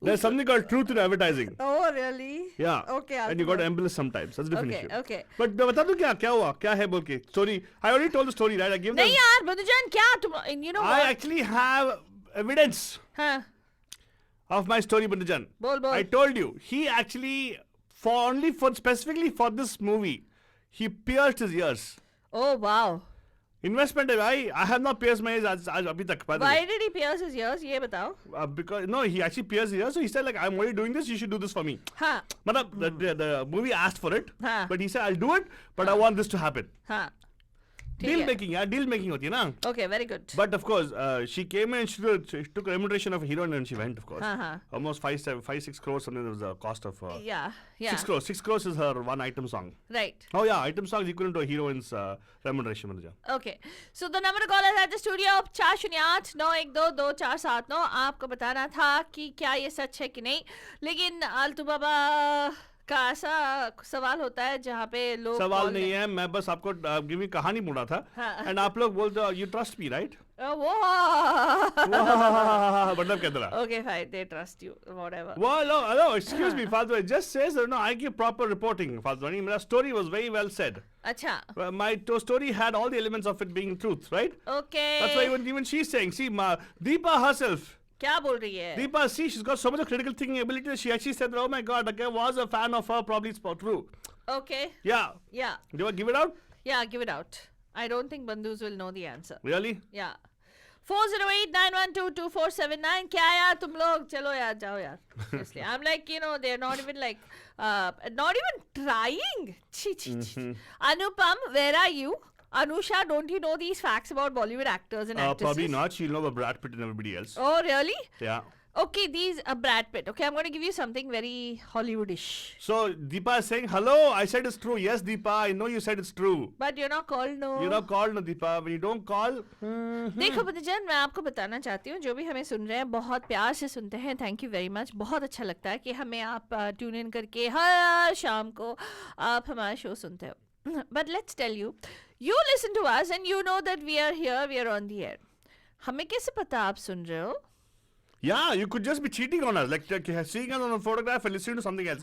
There's something called truth in advertising. Oh, really? Yeah. Okay. And you got to embellish sometimes. That's a different issue. Okay. But बता दूँ क्या हुआ? क्या है बोल के? Story. I already told the story, right? I gave नहीं यार, बंधुजान क्या तुम? You know what? I actually have evidence हाँ. of my story, Bundhujan. बोल. I told you. He actually, specifically for this movie, he pierced his ears. Oh, wow. Investment है भाई. I have not pierced my ears आज अभी तक. Why did he pierce his ears? ये बताओ. Because no, he actually pierced his ears. So he said like, I'm already doing this. You should do this for me. हाँ. मतलब the movie asked for it, हाँ. but he said I'll do it, but I want this to happen. हाँ. Deal making, yeah, deal making होती है ना. Okay, very good. But of course, she came in and she took remuneration of a heroine and she went, of course. Uh-huh. Almost 5-6 crores something was the cost of. Yeah. 6 crores is her one item song. Right. Oh yeah, item song is equivalent to a heroine's remuneration. Manager. Okay. So the number to call us at the studio 408-912-2479. आपको बताना था कि क्या ये सच है कि नहीं. लेकिन आलतू बाबा का ऐसा सवाल होता है जहाँ पे लोग सवाल नहीं है, मैं बस आपको गिवी कहानी बोला था. एंड आप लोग बोलते हो यू ट्रस्ट मी, राइट? मतलब क्या तरह? Okay, fine, they trust you, whatever. Well, no, excuse me, Faltu. It just says that no, I give proper reporting, Faltu. My story was very well said. अच्छा. My story had all the elements of it being truth, right? Okay. That's why even she's saying, see, Deepa herself. क्या बोल रही है? Deepa, see, she's got so much of critical thinking ability that she actually said, oh my God, the guy was a fan of her, probably it's true. Okay. Yeah. Yeah. Do you want to give it out? Yeah, give it out. I don't think Bandhus will know the answer. Really? Yeah. 408-912-2479. क्या यार तुम लोग चलो यार जाओ यार. Seriously, I'm like, they're not even like, not even trying. Anupam, where are you? Anusha, don't you know these facts about Bollywood actors and actresses? Probably not. She'll know about Brad Pitt and everybody else. Oh, really? Yeah. Okay, these are Brad Pitt. Okay, I'm going to give you something very Hollywoodish. So, Deepa is saying, hello, I said it's true. Yes, Deepa, I know you said it's true. But you're not called, no. You're not called, no, Deepa. When you don't call... देखो बंधुजन, मैं आपको बताना चाहती हूँ, जो भी हमें सुन रहे हैं बहुत प्यार से सुनते हैं. Thank you very much. बहुत अच्छा लगता है कि हमें आप ट्यून इन करके हर शाम को आप हमारा शो सुनते हो. But let's tell you, you listen to us and you know that we are here, we are on the air. हमें कैसे पता आप सुन रहे हो? Yeah, you could just be cheating on us, like seeing us on a photograph and listening to something else.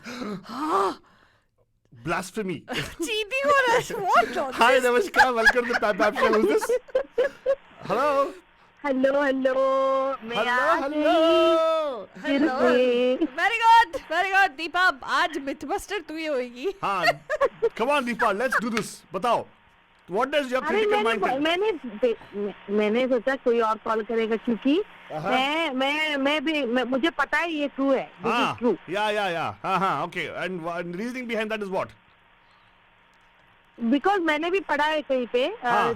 Blasphemy. Cheating on us? What? Hi, Namaskar. Welcome to Pap Show. Who's this? Hello. Hello. Hello. Very good. Deepa, आज Mythbuster तू ही होगी. हाँ. Come on, Deepa. Let's do this. बताओ. What does your critical mind think? मैंने सोचा कोई और call करेगा क्योंकि मुझे पता है ये ट्रू है. This is true. Yeah. Okay. And reasoning behind that is what? Because मैंने भी पढ़ा है कहीं पे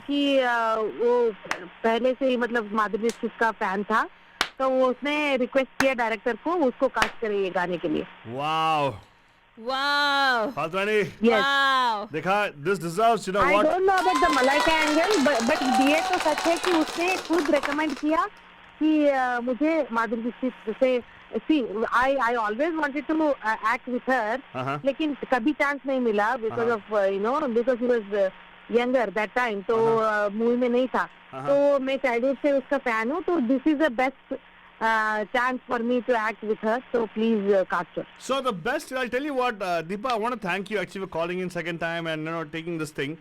कि वो पहले से ही मतलब माधुरी दीक्षित का फैन था, तो वो उसने रिक्वेस्ट किया डायरेक्टर को उसको कास्ट करे ये गाने के लिए. Wow. Faltwani. Yes. Wow. देखा, this deserves, what? I don't know about the Malaika angle, but ये तो सच है कि उसने खुद recommend किया कि मुझे माधुरी दीक्षित से I always wanted to act with her, लेकिन कभी chance नहीं मिला because of because he was younger that time, तो मूवी में नहीं था. तो मैं childhood से उसका fan हूँ, तो this is the best chance for me to act with her, so please cast her. So the best, I'll tell you what, Deepa, I want to thank you actually for calling in second time and taking this thing.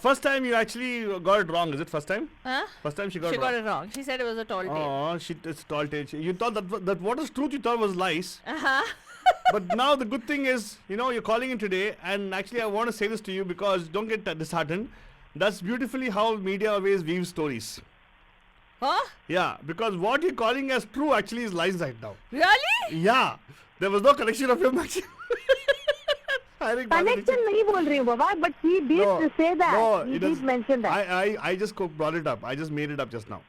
First time you actually got it wrong, is it first time? Huh? First time she got it wrong. She said it was a tall tale. Oh, it's tall tale. You thought that what is truth you thought was lies. But now the good thing is, you're calling in today, and actually I want to say this to you because don't get disheartened. That's beautifully how media always weaves stories. Huh? Yeah, because what you're calling as true actually is lies right now. Really? Yeah. There was no connection of him actually. Connection नहीं बोल रही हूँ बाबा, but he did say that. No, he did mention that. I just brought it up. I just made it up just now.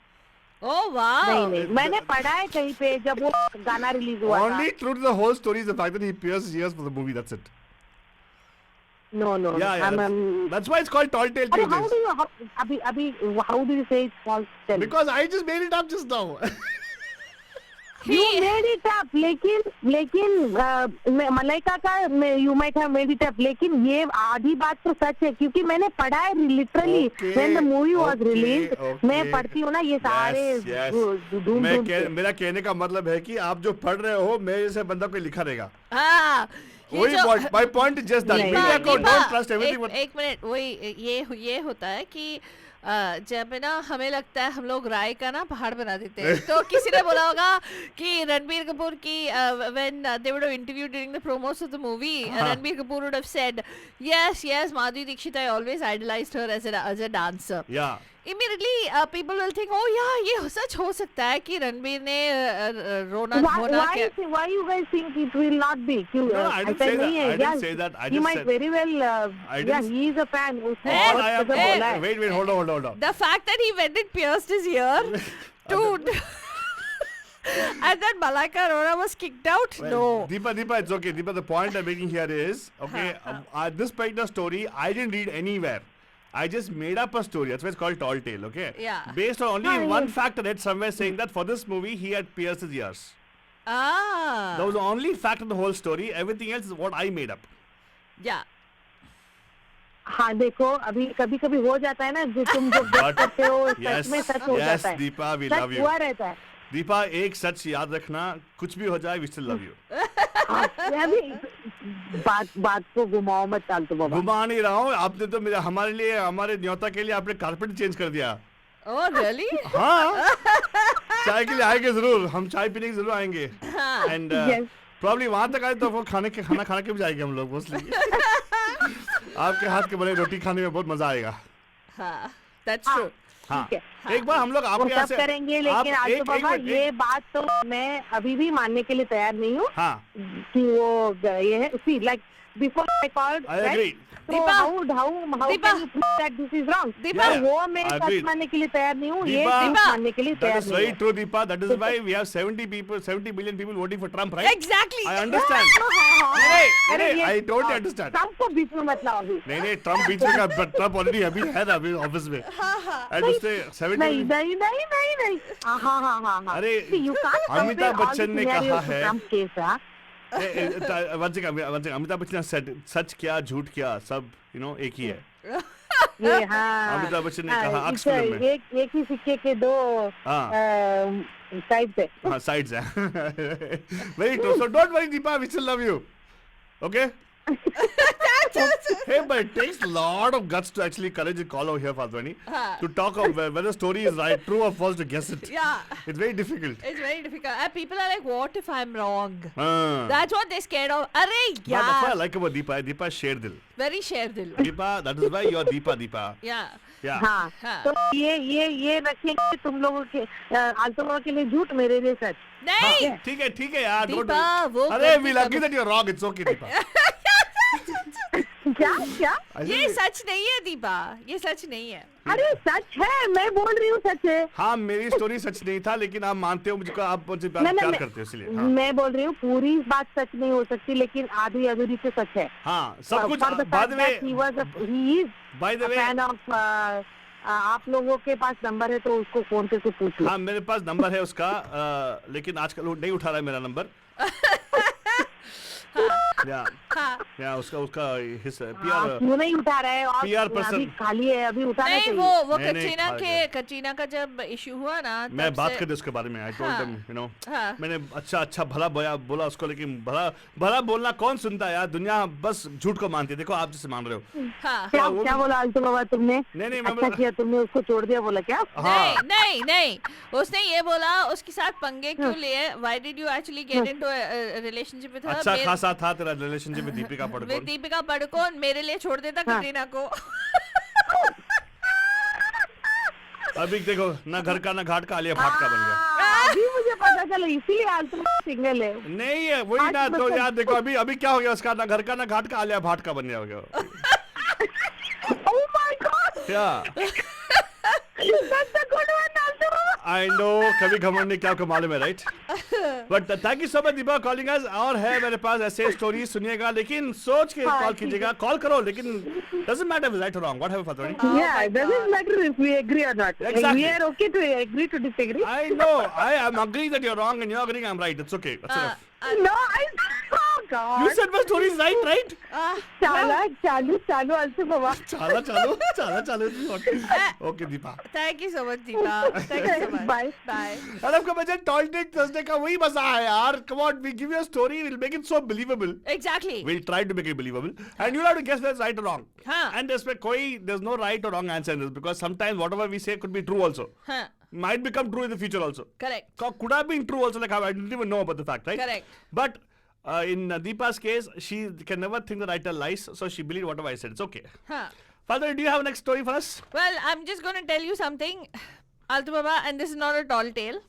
Oh wow. नहीं, मैंने पढ़ा है कहीं पे जब वो गाना रिलीज हुआ था. Only true to the whole story is the fact that he pierced his ears for the movie. That's it. No. Yeah. That's why it's called tall tale. How do you say it's false tale? Because I just made it up just now. You made it up, लेकिन मलाइका का you might have made it up, लेकिन ये आधी बात तो सच है क्योंकि मैंने पढ़ा है literally when the movie was released. मैं पढ़ती हूँ ना ये सारे मेरा कहने का मतलब है कि आप जो पढ़ रहे हो मेरे से बंदा कोई लिखा रहेगा. वही my point is just that. Don't trust everything. एक मिनट, वही ये होता है कि जब ना हमें लगता है हम लोग राय का ना पहाड़ बना देते हैं. तो किसी ने बोला होगा कि रणबीर कपूर की when they would have interviewed during the promos of the movie, Ranbir Kapoor would have said, yes, Madhuri Dixit, I always idolized her as a dancer. Yeah. Immediately people will think, oh yeah, ये सच हो सकता है कि रणबीर ने रोना Why you guys think it will not be? No, I didn't say that. I didn't say that. I he just might said, very well. He is a fan. Wait, hold on. The fact that he went and pierced his ear, dude. And then Malaika Arora was kicked out? Well, no. Deepa, it's okay. Deepa, the point I'm making here is, okay, this particular story, I didn't read anywhere. I just made up a story. That's why it's called Tall Tale, okay? Yeah. Based on only one fact I read somewhere saying that for this movie, he had pierced his ears. That was the only fact of the whole story. Everything else is what I made up. Yeah. हाँ देखो अभी कभी हो जाता है ना जो तुम जो करते हो सच में सच हो जाता है. Yes, Deepa, we love you. हुआ रहता है. दीपा एक सच याद रखना, कुछ भी हो जाए we still love you. अभी बात को घुमाओ मत चाल तो बाबा. घुमा नहीं रहा हूँ, आपने तो मेरे हमारे लिए हमारे न्योता के लिए आपने कारपेट चेंज कर दिया. Oh really? हाँ. चाय के लिए आएंगे जरूर, हम चाय पीने के जरूर आएंगे. And probably वहाँ तक आए तो वो खाना खाना के भी जाएंगे हम लोग मोस्टली. आपके हाथ के बने रोटी खाने में बहुत मजा आएगा. हाँ, that's true. हाँ, एक बार हम लोग आपके यहाँ से करेंगे, लेकिन आज तो बाबा ये बात तो मैं अभी भी मानने के लिए तैयार नहीं हूँ कि वो ये है. See, like before I called, I agree. So how can you prove that this is wrong? वो मैं सच मानने के लिए तैयार नहीं हूँ, ये झूठ मानने के लिए तैयार नहीं हूँ. That is very true, Deepa. That is why we have 70 billion people voting for Trump, right? Exactly. I understand. I totally understand. Trump को बीच में मत लाओ अभी. नहीं Trump बीच में का Trump already अभी है ना अभी ऑफिस में. And उससे 70 नहीं. हाँ. अरे अमिताभ बच्चन ने कहा है. Trump case Amitabh Bachchan said सच क्या झूठ क्या सब एक ही है. ये हाँ. अमिताभ बच्चन ने कहा अक्स फिल्म में एक ही सिक्के के दो साइड्स है. हाँ साइड्स है. Very true. So don't worry Deepa, we still love you. Okay. Hey, but it takes a lot of guts to actually courage a call over here, Fatwani, to talk of whether the story is right, true or false, to guess it. Yeah. It's very difficult. It's very difficult. And people are like, what if I'm wrong? That's what they're scared of. Arey, yeah. That's what I like about Deepa. Deepa is share dil. Very share dil. Deepa, that is why you're Deepa. Yeah. हाँ. तो ये रखेंगे तुम लोगों के आलतू लोगों के लिए झूठ, मेरे लिए सच. नहीं. ठीक है यार. Deepa, वो. अरे we'll agree that you're wrong. It's okay, Deepa. क्या? ये सच नहीं है दीपा, ये सच नहीं है. अरे सच है, मैं बोल रही हूँ सच है. हाँ मेरी स्टोरी सच नहीं था, लेकिन आप मानते हो मुझको, आप मुझे प्यार करते हो इसलिए. मैं बोल रही हूँ पूरी बात सच नहीं हो सकती, लेकिन आधी अधूरी से सच है. हाँ सब कुछ. By the way, fan of आप लोगों के पास नंबर है तो उसको फोन करके पूछ लो. हाँ मेरे पास नंबर है उसका, लेकिन आजकल वो नहीं उठा रहा है मेरा नंबर. या उसका क्यों नहीं उठा रहे? और अभी खाली है, अभी उठाना चाहिए. वो कटरीना का जब इशू हुआ ना, मैं बात कर दी उसके बारे में. I told them, मैंने अच्छा भला बोला उसको, लेकिन भला बोलना कौन सुनता है यार. दुनिया बस झूठ को मानती है. देखो आप जिसे मान रहे हो. क्या बोला आलतू बाबा तुमने? नहीं अच्छा किया तुमने उसको छोड़ दिया, बोला क्या? नहीं उसने ये बोला उसके साथ पंगे क्यों लिए. Why did you actually get into a relationship with her? अच्छा खासा था तेरा रिलेशनशिप में दीपिका पादुकोण. मेरे लिए छोड़ देता कटरीना को. अभी देखो ना घर का ना घाट का, आलिया भाट का बन गया. अभी मुझे पता चला, इसीलिए आलतू सिंगल है. नहीं है वही ना. तो यार देखो अभी क्या हो गया उसका, ना घर का ना घाट का, आलिया भाट का बन गया. Oh my God! क्या? That's a good one, Altu. I know, कभी घमंड ने क्या मालूम है, right? But thank you so much Deepa calling us. और है मेरे पास ऐसे स्टोरी सुनिएगा, लेकिन सोच के कॉल कीजिएगा. कॉल करो, लेकिन doesn't matter if it's right or wrong. What have you thought? Yeah, it doesn't matter if we agree or not. Exactly. We are okay to agree to disagree. I know. I am agreeing that you're wrong and you're agreeing I'm right. It's okay. That's enough. No, oh God. You said my story is right, right? Chalu also Baba. Chala. Okay, Deepa. Thank you so much, Deepa. Thank you so much. Bye. Bye. And आपका budget toilet Thursday का वही मजा है यार. Come on, we give you a story, we'll make it so believable. Exactly. We'll try to make it believable, and you'll have to guess whether it's right or wrong. Huh. And there's no right or wrong answer in this, because sometimes whatever we say could be true also. Huh. Might become true in the future also. Correct. Could have been true also, like I didn't even know about the fact, right? Correct. But in Deepa's case, she can never think that I tell lies, so she believed whatever I said. It's okay. Huh. Father, do you have a next story for us? Well, I'm just going to tell you something, Altu Baba, and this is not a tall tale.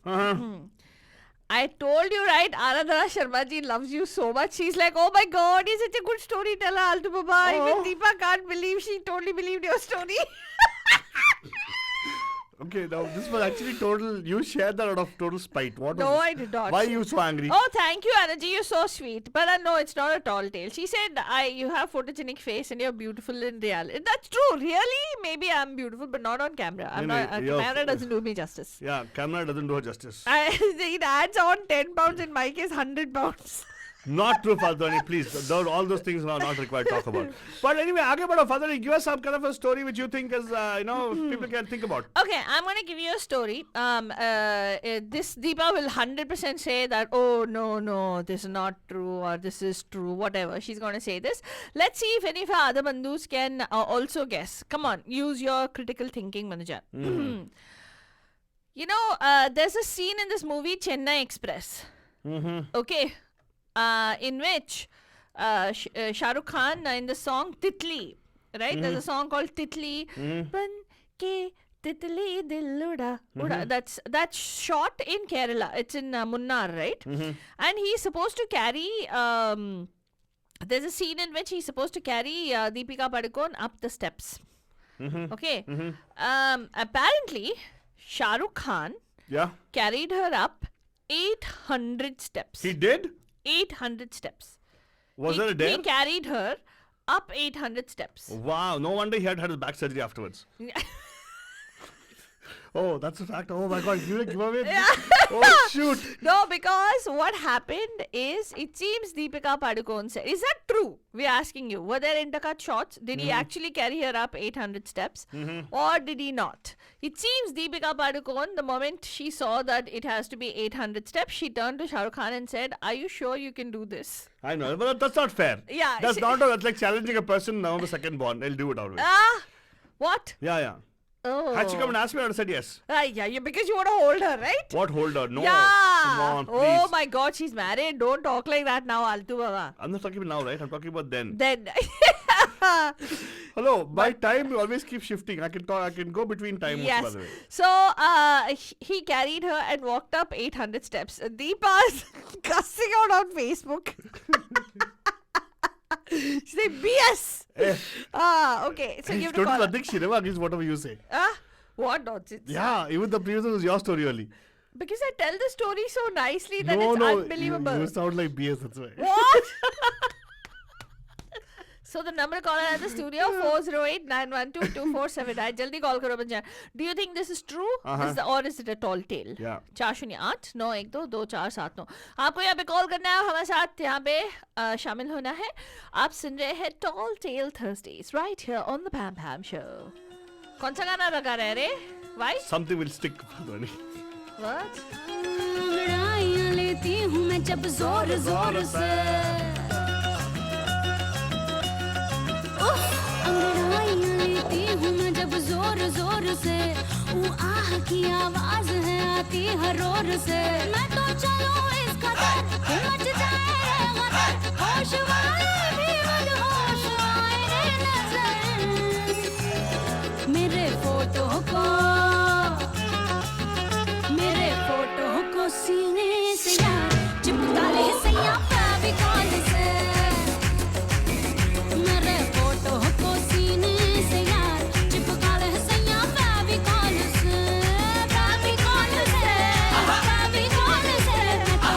I told you, right, Aradhana Sharma ji loves you so much. She's like, oh my God, he's such a good storyteller, Altu Baba. Even Deepa can't believe she totally believed your story. Okay, now this was actually total. You shared that out of total spite. What? No, I did not. Why are you so angry? Oh, thank you, Anaji. You're so sweet. But no, it's not a tall tale. She said, you have photogenic face and you're beautiful in reality. That's true. Really? Maybe I'm beautiful, but not on camera. Camera doesn't do me justice. Yeah, camera doesn't do her justice. It adds on 10 pounds. In my case, 100 pounds. Not true, Fadhani, please. All those things are not required to talk about. But anyway, aage badho, Fadhani, give us some kind of a story which you think is, people can think about. Okay, I'm going to give you a story. This Deepa will 100% say that, oh, no, this is not true, or this is true, whatever. She's going to say this. Let's see if any of our other bandhus can also guess. Come on, use your critical thinking, Manajan. You know, there's a scene in this movie, Chennai Express. Okay. In which Shah Rukh Khan in the song Titli, right? There's a song called Titli. Ban ke Titli dil uda. That's shot in Kerala. It's in Munnar, right? And he's supposed to carry. There's a scene in which he's supposed to carry Deepika Padukone up the steps. Okay. Apparently, Shah Rukh Khan carried her up 800 steps. He did? 800 steps. Was there a dare? He carried her up 800 steps. Wow, no wonder he had his back surgery afterwards. Oh, that's a fact. Oh my God, you give away. Oh shoot. No, because what happened is, it seems Deepika Padukone said, is that true? We're asking you, were there intercut shots? Did he actually carry her up 800 steps? Or did he not? It seems Deepika Padukone, the moment she saw that it has to be 800 steps, she turned to Shah Rukh Khan and said, are you sure you can do this? I know, but that's not fair. Yeah. That's like challenging a person now the second born. They'll do it always. What? Yeah. Oh. Had she come and asked me, I would have said yes. Yeah, because you want to hold her, right? What hold her? No. Yeah. Come on, please. Oh my God, she's married. Don't talk like that now, Altu Baba. I'm not talking about now, right? I'm talking about then. Then. Hello, by time you always keep shifting. I can go between time. Yes. By the way. So he carried her and walked up 800 steps. Deepa's cussing out on Facebook. She said BS. Okay. So you have to call her. She never agrees whatever you say. What nonsense? Yeah, even the previous was your story only. Because I tell the story so nicely that it's unbelievable. You sound like BS, that's why. What? So the number to call at the studio 408-912-2479. Jaldi call karo banja. Do you think this is true? Or is it a tall tale? Yeah. 408-912-2479. आपको यहाँ पे call करना है, हमारे साथ यहाँ पे शामिल होना है. आप सुन रहे हैं Tall Tale Thursdays right here on the Pam Pam Show. कौन सा गाना लगा रहे रे? Why? Something will stick. What? अंगड़ाइयाँ लेती हूँ मैं जब जोर जोर से, अंगड़ाइयाँ लेती हूँ मैं जब जोर जोर से, आह की आवाज है आती हर ओर से, मैं तो चलूं इस कदर कि मच जाए गदर, होश वाले भी मदहोश आए रे नजर, मेरे फोटो को सीने से यार चिपका ले सैया फेविकॉल से, मेरे फोटो को सीने से यार चिपका ले सैया फेविकॉल से, फेविकॉल से, फेविकॉल से, मैं तो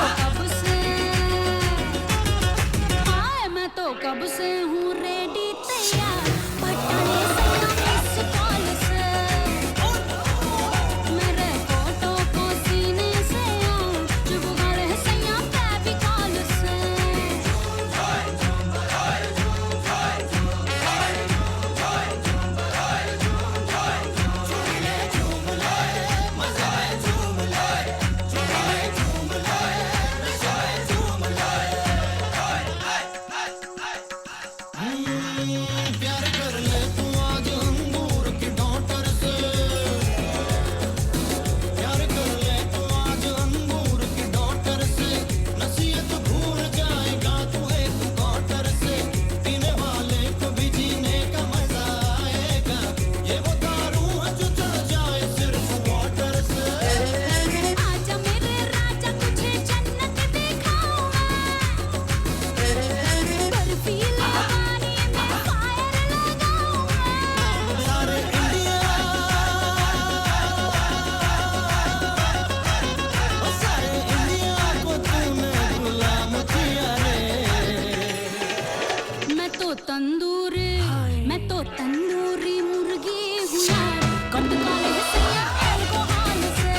तंदूरी मैं तो तंदूरी मुर्गी हूँ यार कट काले सैया अल्कोहल से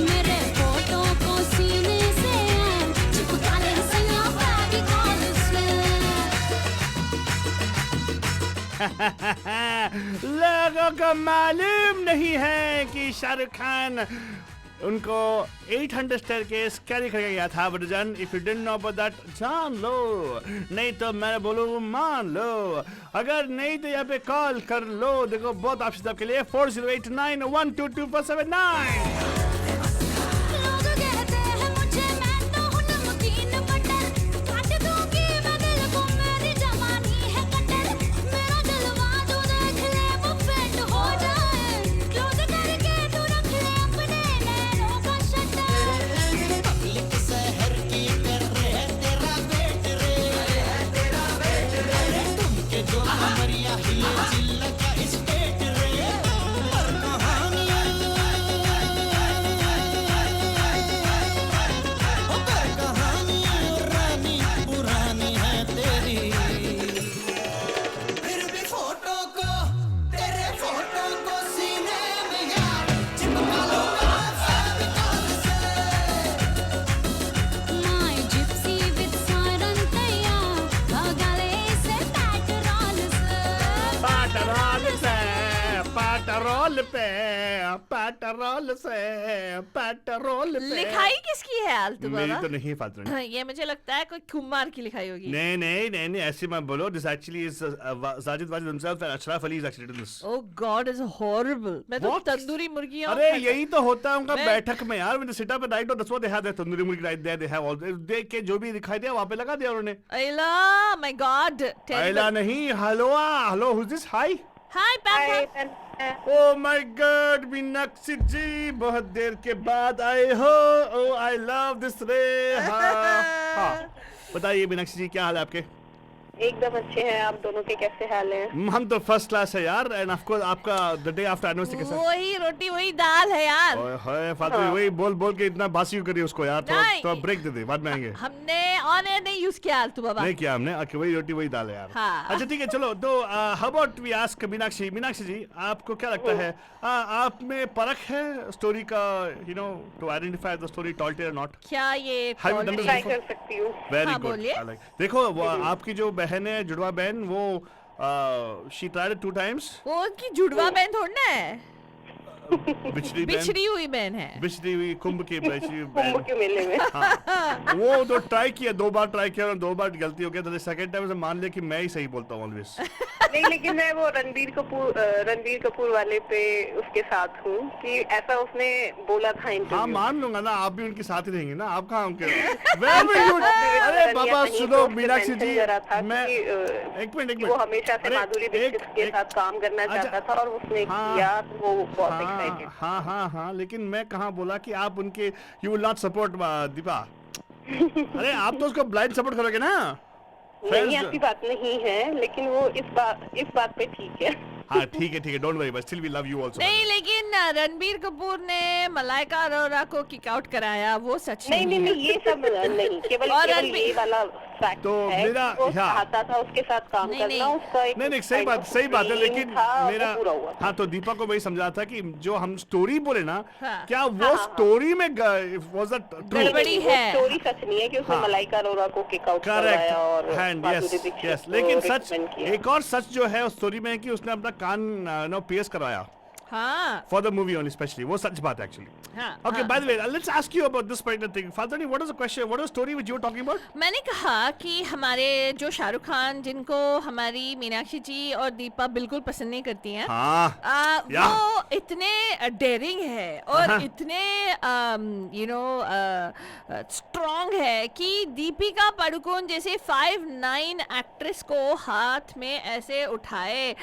मेरे फोटो को सीने से चिपका ले सैया फेविकॉल से लोगों को मालूम नहीं है कि शाहरुख खान उनको 800 स्टेयरकेस कैरी करके गया था बटजन। If you didn't know about that जान लो, नहीं तो मैं बोलूँ मान लो, अगर नहीं तो यहाँ पे कॉल कर लो। देखो बहुत ऑप्शन आपके लिए 4089122479। लोग कहते हैं मुझे मैं तो हूँ नमकीन बटर काट दूंगी मैं दिल को मेरी जवानी है कटर मेरा जलवा जो देख ले वो पेट हो जाए क्लोज करके तू रख ले अपने नैनों का शटर पब्लिक शहर की कर रहे तेरा वेट रे तुमके जो कमरिया हिले चिल्ला का स्टेट रे पर कहानियां रानी पुरानी है तेरी फिर भी फोटो को तेरे फोटो को सीने में यार चिपका लो फेविकॉल से माय जिप्सी विद सायरन तैयार भगाले से पेट्रोल से पेट्रोल से पेट्रोल पे पेट्रोल से पेट्रोल पे। लिखाई किसकी है आलतू मेरी बाबा? तो नहीं फादर। ये मुझे लगता है कोई कुमार की लिखाई होगी। नहीं नहीं नहीं नहीं ऐसे मत बोलो। This actually is Sajid Wajid himself and Ashraf Ali is actually doing this. Oh God, is horrible. मैं तो What? तंदूरी मुर्गियाँ अरे यही तो होता है उनका मैं- बैठक में यार। when they sit up at night, that's what they have. Their tandoori मुर्गी right there. They have all देख के जो भी दिखाई दिया वहाँ पे लगा दिया उन्होंने। अला, my God. आइला नहीं hello who's this? Hi. Hi, Papa. Oh my God, Meenakshi ji बहुत देर के बाद आए हो। Oh I love this ray. हाँ बताइए मीनाक्षी जी क्या हाल है आपके? एकदम अच्छे हैं। आप दोनों के कैसे हाल हैं? हम तो फर्स्ट क्लास है यार। एंड ऑफ कोर्स आपका द डे आफ्टर एनिवर्सरी के साथ। वही रोटी वही दाल है यार। ओए होए फातिमा वही बोल बोल के इतना बासी क्यों करी उसको यार। नहीं। तो ब्रेक दे दे बाद में आएंगे। हमने ऑन एयर नहीं यूज किया आलतू बाबा। नहीं किया हमने। ओके वही रोटी वही दाल है यार। हाँ। अच्छा ठीक है चलो तो how about we ask Meenakshi ji आपको क्या लगता है आप में परख है स्टोरी का you know to identify the story told और नॉट? क्या ये Have you done this try before? कर सकती हूँ। वेरी हाँ, गुड। बोलिए। देखो वो आपकी जो बहन है जुड़वा बहन वो शी ट्राइड 2 times। वो उनकी जुड़वा बहन थोड़ी है, बिछड़ी बहन बिछड़ी हुई बहन है। बिछड़ी हुई कुंभ की बिछड़ी कुंभ बहन। के मेले में। हाँ। वो तो ट्राई किया 2 बार ट्राई किया और 2 बार गलती हो गया तो सेकंड टाइम से मान लिया कि मैं ही सही बोलता हूँ ऑलवेज। नहीं लेकिन मैं वो रणबीर कपूर वाले पे उसके साथ हूँ कि ऐसा उसने बोला था हाँ इंटरव्यू। मान लूंगा ना आप भी उनके साथ ही रहेंगे ना। आप कहाँ उनके वेरी गुड। अरे बाबा सुनो मीनाक्षी जी मैं एक मिनट वो हमेशा से माधुरी दीक्षित के साथ काम करना अच्छा, चाहता था और उसने हाँ, किया तो वो बहुत एक्साइटेड। हाँ लेकिन मैं कहाँ बोला कि आप उनके you will not support Deepa. अरे आप तो उसको ब्लाइंड सपोर्ट करोगे ना। नहीं ऐसी बात नहीं है लेकिन वो इस बात पे ठीक है। हाँ ठीक है don't worry but still we love you also. नहीं लेकिन रणबीर कपूर ने मलाइका अरोरा को किक आउट कराया वो सच नहीं ये सब नहीं केवल ये वाला फैक्ट तो है मेरा कि वो चाहता था उसके साथ काम करना उसका एक नहीं सही बात है लेकिन मेरा पूरा हुआ। हाँ तो दीपा को वही समझा था कि जो हम स्टोरी बोले ना हाँ। क्या वो स्टोरी में वाज दैट गड़बड़ी है। स्टोरी सच नहीं है कि उसने मलाइका अरोरा को किक आउट करवाया और माधुरी दीक्षित यस को लेकिन सच recommend किया। एक और सच जो है उस स्टोरी में है कि उसने अपना कान नो pierce करवाया हाँ for the movie only specially। वो सच बात है actually। हाँ Okay, हाँ। by the way, let's ask you about this particular thing. Fadani, what is the question? What is the story which you were talking about? मैंने कहा कि हमारे जो शाहरुख खान जिनको हमारी मीनाक्षी जी और दीपा बिल्कुल पसंद नहीं करती हैं हाँ वो इतने डेयरिंग है और इतने यू नो स्ट्रॉन्ग है कि दीपिका पादुकोण जैसे 5'9" एक्ट्रेस को हाथ में ऐसे उठाए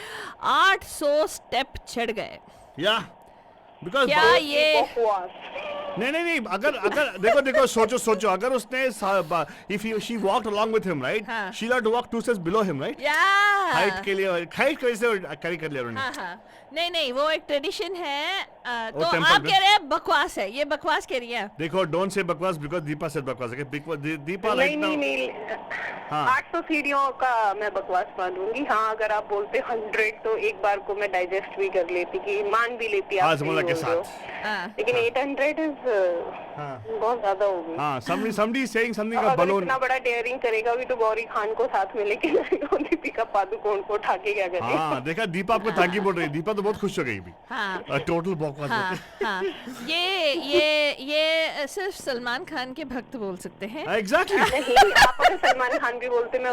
800 स्टेप चढ़ गए। Yeah. Because क्या ये नहीं अगर देखो सोचो अगर उसने if she walked along with him right हाँ. she'll have to walk 2 steps below him right या हाइट के लिए हाइट कैसे कैरी कर लिया उन्होंने। हाँ नहीं वो एक ट्रेडिशन है तो आप कह रहे हैं बकवास है, ये बकवास कह रही है। देखो, डोंट से बकवास बिकॉज दीपा से बकवास है। दीपा नहीं, 800 सीढ़ियों का मैं बकवास मानूंगी। हाँ, अगर आप बोलते 100 तो एक बार को मैं डाइजेस्ट भी कर लेती, कि मान भी लेती आप सही बोल रहे हो। लेकिन 800 बहुत ज्यादा होगी। हाँ, somebody is saying something of balloon। इतना बड़ा डेयरिंग करेगा भी तो गौरी खान को साथ में लेके जाएगा, दीपिका पादुकोण को उठा के क्या करेगा। हाँ, देखा, दीपा आपको थैंक यू बोल रही है। दीपा तो बहुत खुश हो गई भी। हाँ, टोटल बकवास। हाँ, ये सिर्फ सलमान खान के भक्त बोल सकते हैं। एग्जैक्टली। नहीं, आप अगर सलमान खान भी बोलते, मैं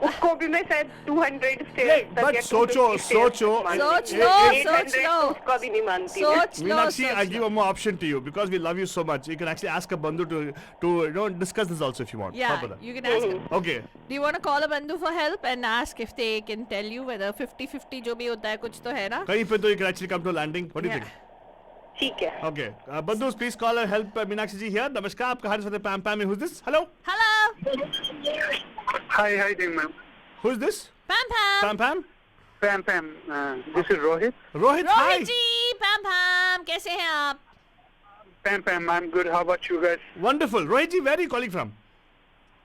उसको भी मैं शायद 200 स्टेज तक या सोचो उसका भी नहीं मानती। Meenakshi, I give one more option to you because we love you so much. You can actually ask a bandhu to discuss this also if you want. Yeah, you can ask him. Okay. Do you want to call a bandhu for help and ask if they can tell you whether 50-50 जो भी होता है, कुछ तो है ना कहीं पे तो you can actually come to a landing. What do you think? ठीक है। Okay. Bandhus, please call and help Meenakshi ji here. नमस्कार, आपका हाथ से Pam Pam. Who's this? Hello. Hi, ma'am. Who's this? Pam. This is Rohit. Rohit ji, Pam, कैसे हैं आप? Pam, I'm good. How about you guys? Wonderful. Rohit ji, where are you calling from?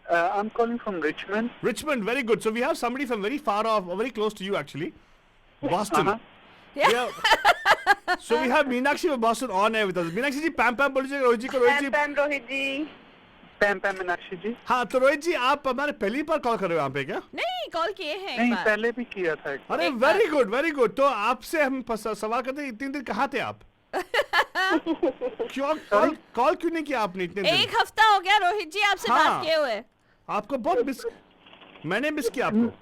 I'm calling from Richmond. Richmond, very good. So we have somebody from very far off, very close to you actually. Boston. Yeah. So we have Meenakshi from Boston on air with us. Meenakshi ji, Pam बोलिए रोहित जी को। Pam, Rohit जी। Pam, Meenakshi जी। हाँ, तो रोहित जी, आप हमारे पहली बार call कर रहे हो यहाँ पे क्या? नहीं, कॉल किए हैं। नहीं, पहले भी किया था। अरे वेरी गुड। तो आपसे हम सवाल करते हैं, इतने दिन कहाँ थे आप? क्यों कॉल क्यों नहीं किया आपने इतने दिन? 1 हफ्ता हो गया रोहित जी आपसे बात किए हुए। आपको बहुत मैंने मिस किया आपको।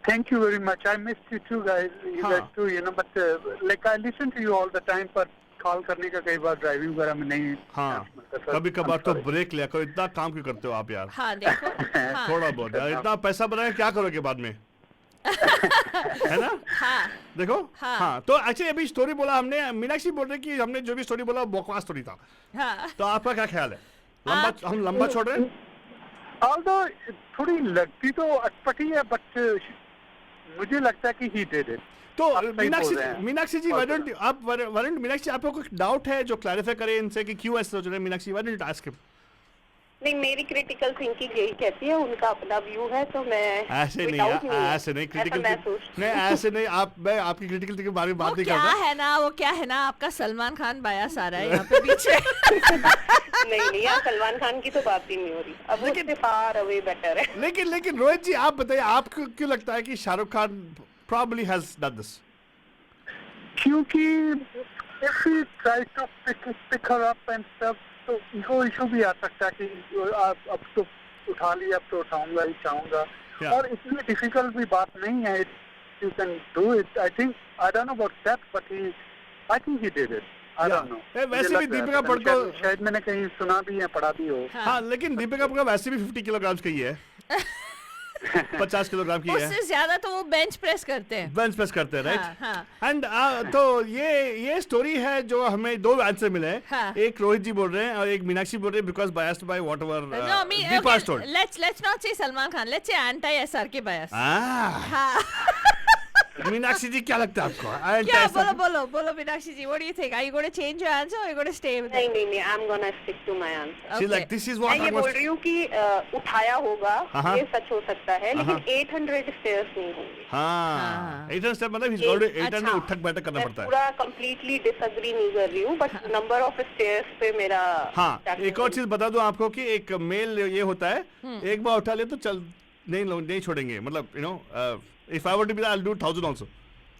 Thank you very much. I missed you too, guys. You guys too, you know. But like I listen to you all the time, पर कॉल करने का कई बार ड्राइविंग वगैरह में नहीं। हाँ, कभी कभार तो ब्रेक लिया करो। इतना काम क्यों करते हो आप यार? हाँ, देखो। थोड़ा बहुत यार, इतना पैसा बनाए क्या करोगे बाद में? है ना? हाँ, देखो। हाँ, तो एक्चुअली अभी स्टोरी बोला हमने, मीनाक्षी बोल रहे कि हमने जो भी स्टोरी बोला बकवास स्टोरी था। हाँ। तो आपका क्या ख्याल है? हम लंबा छोड़ रहे हैं? Although थोड़ी लगती तो अटपटी है, बट मुझे लगता है कि he did it. तो मीनाक्षी जी, मीनाक्षी आपको कोई डाउट है जो क्लैरिफाई करे इनसे कि क्यों ऐसे सोच रहे हैं? Meenakshi, why didn't you ask him? नहीं, मेरी क्रिटिकल थिंकिंग यही कहती है, उनका अपना व्यू है, तो मैं ऐसे नहीं क्रिटिकल नहीं, ऐसे नहीं। मैं आपकी क्रिटिकल थिंकिंग के बारे में बात नहीं कर रहा। वो क्या है ना, आपका सलमान खान बायस आ रहा है यहाँ पे पीछे। नहीं, यार सलमान खान की तो बात ही नहीं हो रही। अब लेकिन फार अवे बेटर है। लेकिन रोहित जी, आप बताइए, आपको क्यों लगता है कि Shahrukh Khan probably has done this? क्योंकि if he tries to pick her up and stuff, तो ईगो इशू भी आ सकता है कि आप अब तो उठा लिया, अब तो उठाऊंगा ही चाहूंगा। और इतनी डिफिकल्ट भी बात नहीं है। You can do it. I think, I don't know about that, but I think he did it. I don't know. वैसे भी दीपिका पादुकोण, शायद मैंने कहीं सुना भी है, पढ़ा भी हो। हाँ, लेकिन दीपिका पादुकोण वैसे भी 50 किलोग्राम की है। 50 किलोग्राम की है। उससे ज्यादा तो वो बेंच प्रेस करते हैं, राइट? एंड तो ये स्टोरी है जो हमें 2 आंसर मिले हैं। एक रोहित जी बोल रहे हैं और एक मीनाक्षी बोल रहे हैं because biased by whatever Deepa told. Let's not say Salman Khan, let's say anti SRK bias. Meenakshi ji, क्या लगता है आपको? क्या बोलो मीनाक्षी जी, what do you think? Are you going to change your answer or are you going to stay with it? नहीं, I'm going to stick to my answer. She's like, this is what मैं ये बोल रही हूँ कि उठाया होगा, ये सच हो सकता है, लेकिन 800 स्टेयर्स नहीं होंगे। हाँ, 800 स्टेप मतलब he's got to 800 उठक बैठक करना पड़ता है। पूरा completely disagree नहीं कर रही हूँ, but number of stairs पे मेरा। हाँ, एक और चीज बता दूं आपको कि एक मेल ये होता है, एक बार उठा ले तो चल नहीं छोड़ेंगे, मतलब you know, if I were to be, I'll do 1000 also.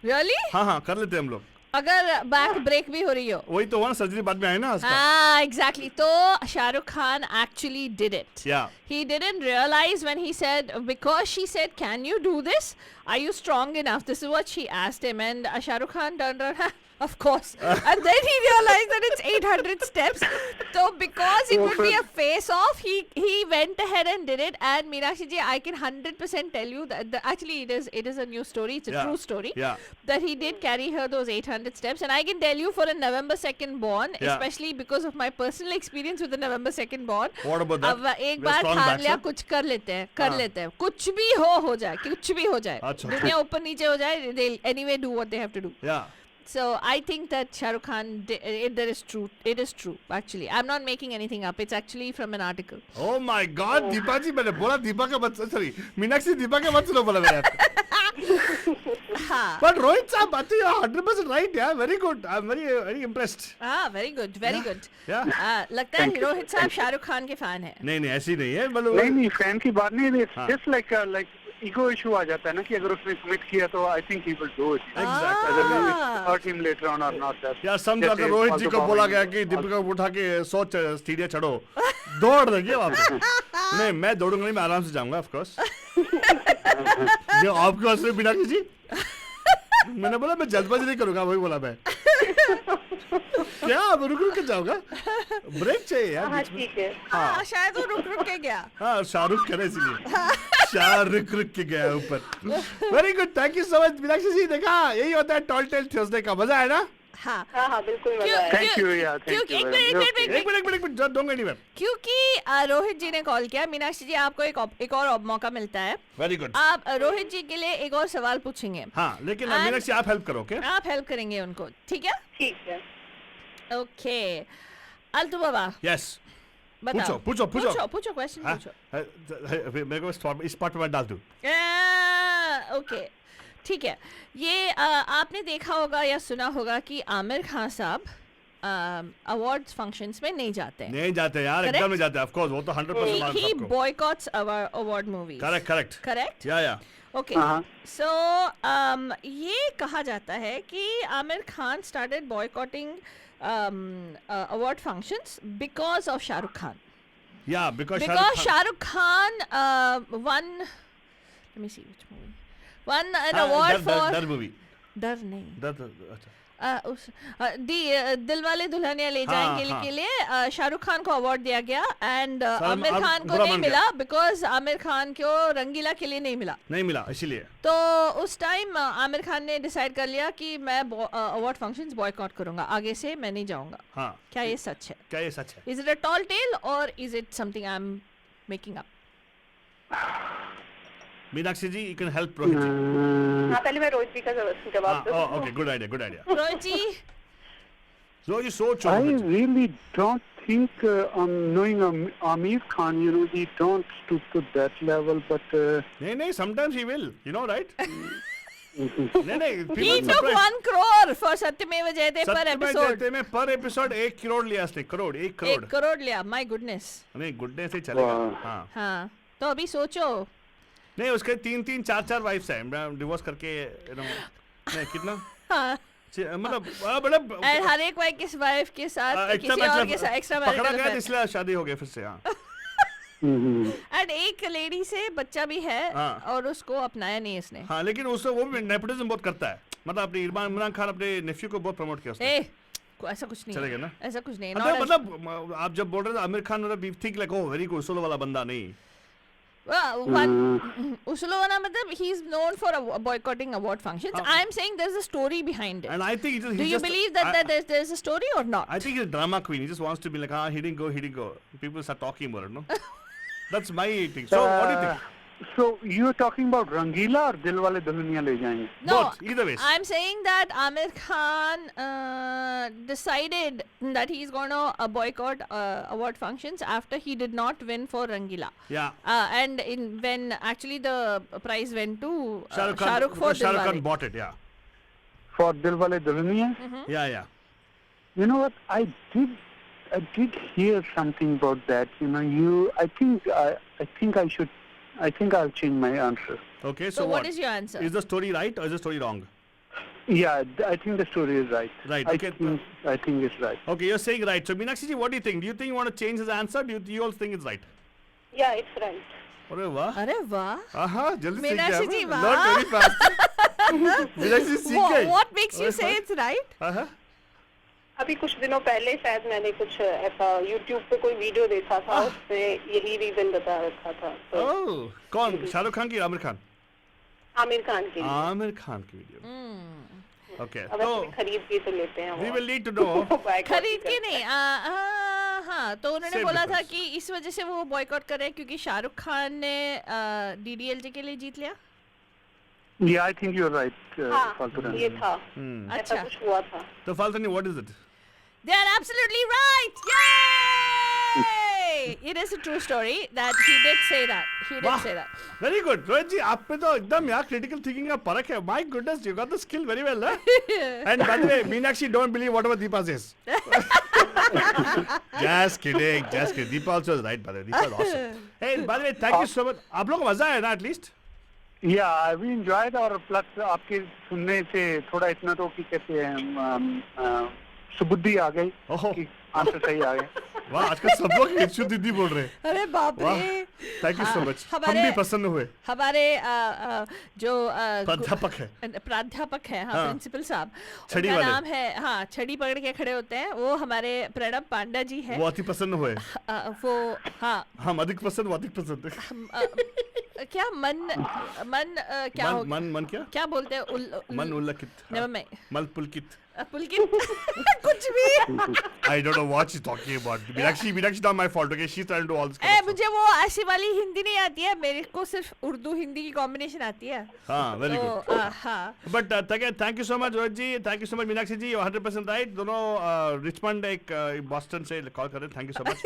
Really? हाँ, कर लेते हैं हम लोग। अगर बैक ब्रेक भी हो रही हो। वही तो, वहाँ सर्जरी बाद में आए ना उसका। हाँ, exactly. तो Shahrukh Khan actually did it. Yeah. He didn't realize when he said, because she said, "Can you do this? Are you strong enough?" This is what she asked him, and Shahrukh Khan turned around, of course. And then he realized that it's 800 steps. So because it would be a face-off, he went ahead and did it. And Meenakshi ji, I can 100% tell you that actually it is a new story. It's a true story. Yeah. That he did carry her those 800 steps. And I can tell you, for a November 2nd born, especially because of my personal experience with the November 2nd born. What about that? अब एक बार ठान लिया, कुछ कर लेते हैं, कुछ भी हो जाए, कुछ भी हो जाए, दुनिया ऊपर नीचे हो जाए, they'll anyway do what they have to do. Yeah. So I think that Shah Rukh Khan, there is truth. It is true, actually. I'm not making anything up. It's actually from an article. Oh my God, Deepa जी, मैंने बोला दीपा का मत, sorry, Meenakshi Deepa का मत सुनो बोला मैंने. हाँ. But Rohit साहब, I think you're 100% right, yeah. Very good. I'm very impressed. Very good, very good. Yeah. लगता है रोहित साहब शाहरुख खान के फैन हैं. नहीं ऐसी नहीं है, मतलब नहीं फैन की बात नहीं है. It's just like ego issue आ जाता है ना कि अगर उसने कमिट किया तो I think he will do it. Exactly. Hurt him later on or not that. या समझो अगर रोहित जी को बोला गया कि दीपिका को उठा के 100 सीढ़ियां चढ़ो, दौड़ देंगे वहाँ पे. नहीं, मैं दौड़ूंगा नहीं, मैं आराम से जाऊंगा ऑफ कोर्स. ये आपके पास में बिना किसी, मैंने बोला मैं जल्दबाजी नहीं करूंगा, वही बोला मैं. क्या अब रुक के जाऊंगा, ब्रेक चाहिए यार. हाँ ठीक है. हाँ शायद वो रुक के गया. हाँ शाहरुख करे इसलिए शाहरुख रुक के गया ऊपर. Very good, thank you so much Meenakshi ji. देखा, यही होता है टॉल टेल थर्सडे का मजा है ना. हाँ बिल्कुल मजा आया. थैंक यू यार. एक मिनट डोंट गो एनीवेयर. क्योंकि रोहित जी ने कॉल किया. मीनाक्षी जी, आपको एक और मौका मिलता है. Very good. आप रोहित जी के लिए एक और सवाल पूछेंगे. हाँ, लेकिन मीनाक्षी आप हेल्प करो. ओके, आप हेल्प करेंगे उनको, ठीक है? ठीक है. ओके, अल्तु बाबा. यस, बताओ. पूछो क्वेश्चन पूछो. मेरे को इस पार्ट में डाल दूं. ओके, ठीक है. ये आपने देखा होगा या सुना होगा कि आमिर खान साहब अवार्ड्स फंक्शंस में नहीं जाते यार. एकदम नहीं जाते. ऑफ कोर्स, वो तो 100% ही बॉयकॉट्स अवार्ड मूवीज. करेक्ट. या ओके. सो ये कहा जाता है कि Aamir Khan started boycotting award functions because of Shah Rukh Khan. Yeah, because Shah Rukh Khan won. Let me see which movie. Won an award for. Dar movie. Dar nahi. Dar. Dilwale Dulhania ले जाएंगे के लिए शाहरुख खान को अवार्ड दिया गया. एंड आमिर खान को नहीं मिला बिकॉज आमिर खान को रंगीला के लिए नहीं मिला इसीलिए. तो उस टाइम आमिर खान ने डिसाइड कर लिया कि मैं अवार्ड फंक्शंस बॉयकॉट करूंगा, आगे से मैं नहीं जाऊंगा. हाँ. क्या ये सच है? Is it a tall tale or is it something I am making up? Meenakshi ji, you can help Rohit ji. हाँ, पहले मैं रोहित जी का जवाब दूँ. Okay, good idea. Rohit ji, सोचो. I really don't think knowing Amir Khan, he don't stoop to that level, but नहीं, sometimes he will, right? नहीं, he took 1 crore for Satyameva Jayate per episode. में पर एपिसोड 1 करोड़ लिया उसने. 1 करोड़ लिया. My goodness. नहीं, goodness ही चलेगा. हाँ, तो अभी सोचो. नहीं, उसके 3 4 वाइफ्स हैं. डिवोर्स करके नहीं, कितना मतलब बड़ा. हर एक वाइफ के साथ किसी और के साथ एक्स्ट्रा पकड़ा गया, इसलिए शादी हो गई फिर से. हाँ. एंड एक लेडी से बच्चा भी है. और उसको अपनाया नहीं इसने. हाँ, लेकिन उससे वो भी नेपोटिज्म बहुत करता है. मतलब अपने इमरान खान अपने नेफ्यू को बहुत प्रमोट किया उसने. ऐसा कुछ नहीं चलेगा ना. ऐसा कुछ नहीं. मतलब आप जब बोल रहे थे आमिर खान, मतलब think like oh very good, solo वाला बंदा नहीं. Usulovana matlab he is known for boycotting award functions. I am saying there's a story behind it. And I think do you believe that there's a story or not? I think he's a drama queen. He just wants to be like, he didn't go. People start talking about it, no? That's my thing. So what do you think? So you're talking about Rangila or Dilwale Dulhaniya Le Jayenge? No, both, either ways. I'm saying that Amir Khan decided that he's going to boycott award functions after he did not win for Rangila. Yeah. And when actually the prize went to Shah Rukh for Dilwale. Shah Rukh Khan bought it, yeah. For Dilwale Dulhaniya? Mm-hmm. Yeah. You know what? I did hear something about that. I think I'll change my answer. Okay, so what is your answer? Is the story right or is the story wrong? Yeah, I think the story is right. Right, okay. I think it's right. Okay, you're saying right. So, Meenakshi ji, what do you think? Do you think you want to change his answer? Do you also think it's right? Yeah, it's right. अरे वाह. Aha, जल्दी सीख गया. Meenakshi ji, वाह. Not very fast. Meenakshi सीख गई. What makes you say it's right? अभी कुछ दिनों पहले शायद मैंने कुछ ऐसा YouTube पे कोई वीडियो देखा था, उसमें यही रीजन बता रखा था. ओह, कौन? शाहरुख खान की आमिर खान? आमिर खान की. आमिर खान की वीडियो. Okay. अब खरीद के तो लेते हैं. We will need to know. खरीद के नहीं. हाँ, तो उन्होंने बोला था कि इस वजह से वो बॉयकॉट कर रहे हैं क्योंकि शाहरुख खान ने DDLJ के लिए जीत लिया. Yeah, I think you're right. हाँ, ये था। ऐसा कुछ हुआ था। तो फाल्तनी, what is it? They are absolutely right. Yay! It is a true story that he did say that. He did say that. Very good. Rohit जी, आप पे तो एकदम यार critical thinking का परख है. My goodness, you got the skill very well, huh? And by the way, Meenakshi don't believe whatever Deepa says. Just kidding. Deepa also is right, by the way. Deepa is awesome. Hey, by the way, thank you so much. आप लोगों को मजा आया ना at least? Yeah, we enjoyed और plus आपके सुनने से थोड़ा इतना तो कि कहते हैं सुबुद्धि आ गई कि आंसर सही आ गए। वाह, आजकल सब लोग हिंदी दीदी बोल रहे हैं। अरे बाप रे। Thank you so much. हम भी प्रसन्न हुए। हमारे जो प्राध्यापक है, हाँ, प्रिंसिपल साहब, छड़ी उनका वाले नाम है, हाँ, छड़ी पकड़ के खड़े होते हैं, वो हमारे प्रणब पांडा जी है। वो अति प्रसन्न हुए। वो हाँ, हम अधिक प्रसन्न, अधिक प्रसन्न। क्या मन क्या हो, मन क्या बोलते हैं, मन उल्लखित, मन पुलकित कुछ भी। I don't know what she's talking about. Meenakshi not my fault. Okay, she's trying to do all this. मुझे वो ऐसी वाली हिंदी नहीं आती है, मेरे को सिर्फ उर्दू हिंदी की कॉम्बिनेशन आती है। हाँ, very good. हाँ। But thank you so much Rohit ji, thank you so much Meenakshi ji, 100% right. दोनों रिचमंड एक बॉस्टन से कॉल कर रहे हैं. Thank you so much.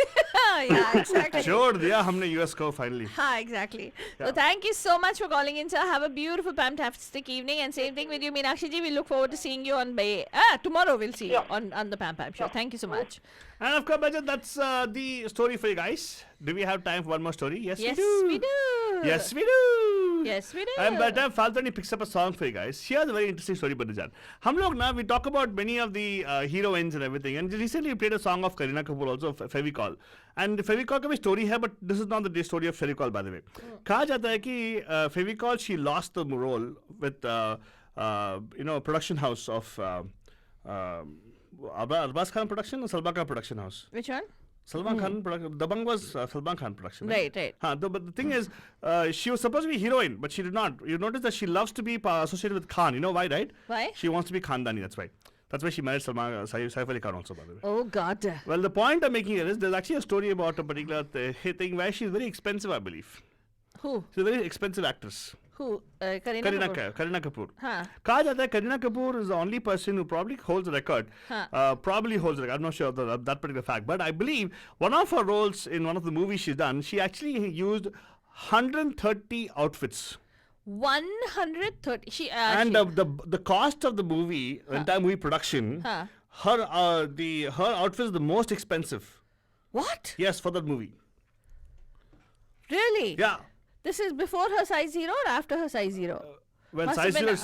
Yeah, exactly. छोड़ दिया हमने US को finally. हाँ, exactly. So thank you so much for calling in, sir. Have a beautiful, fantastic evening, and same thing with you, Meenakshi ji. We look forward to seeing you on tomorrow. We'll see you on the Pam Pam show. Thank you so much. And of course, that's the story for you guys. Do we have time for one more story? Yes, we do. Yes, we do. Yes, we do. And by the time Faltani picks up a song for you guys, here's a very interesting story, Badajan. Hum log na, we talk about many of the heroines and everything, and recently we played a song of Kareena Kapoor also, Fevicol. And Fevicol ka bhi story hai, but this is not the story of Fevicol, by the way. Kaha jata hai ki Fevicol, she lost the role with production house of Arbaz Khan production or Salman Khan production house? Which one? Salman Khan production. Dabang was Salman Khan production. Right. But the thing is, she was supposed to be heroine, but she did not. You notice that she loves to be associated with Khan. You know why, right? Why? She wants to be Khandani, that's why. That's why she married Saif Ali Khan also, by the way. Oh, God. Well, the point I'm making here is there's actually a story about a particular thing where she's very expensive, I believe. Who? She's a very expensive actress. Who? Kareena Kapoor. Huh. Kaha jata hai Kareena Kapoor is the only person who probably holds a record. Probably holds a record. I'm not sure of that particular fact. But I believe one of her roles in one of the movies she's done, she actually used 130 outfits. 130. The cost of the movie, entire movie production, her outfit is the most expensive. What? Yes, for that movie. Really? Yeah. This is before her size 0 or after her size 0? Well, size 0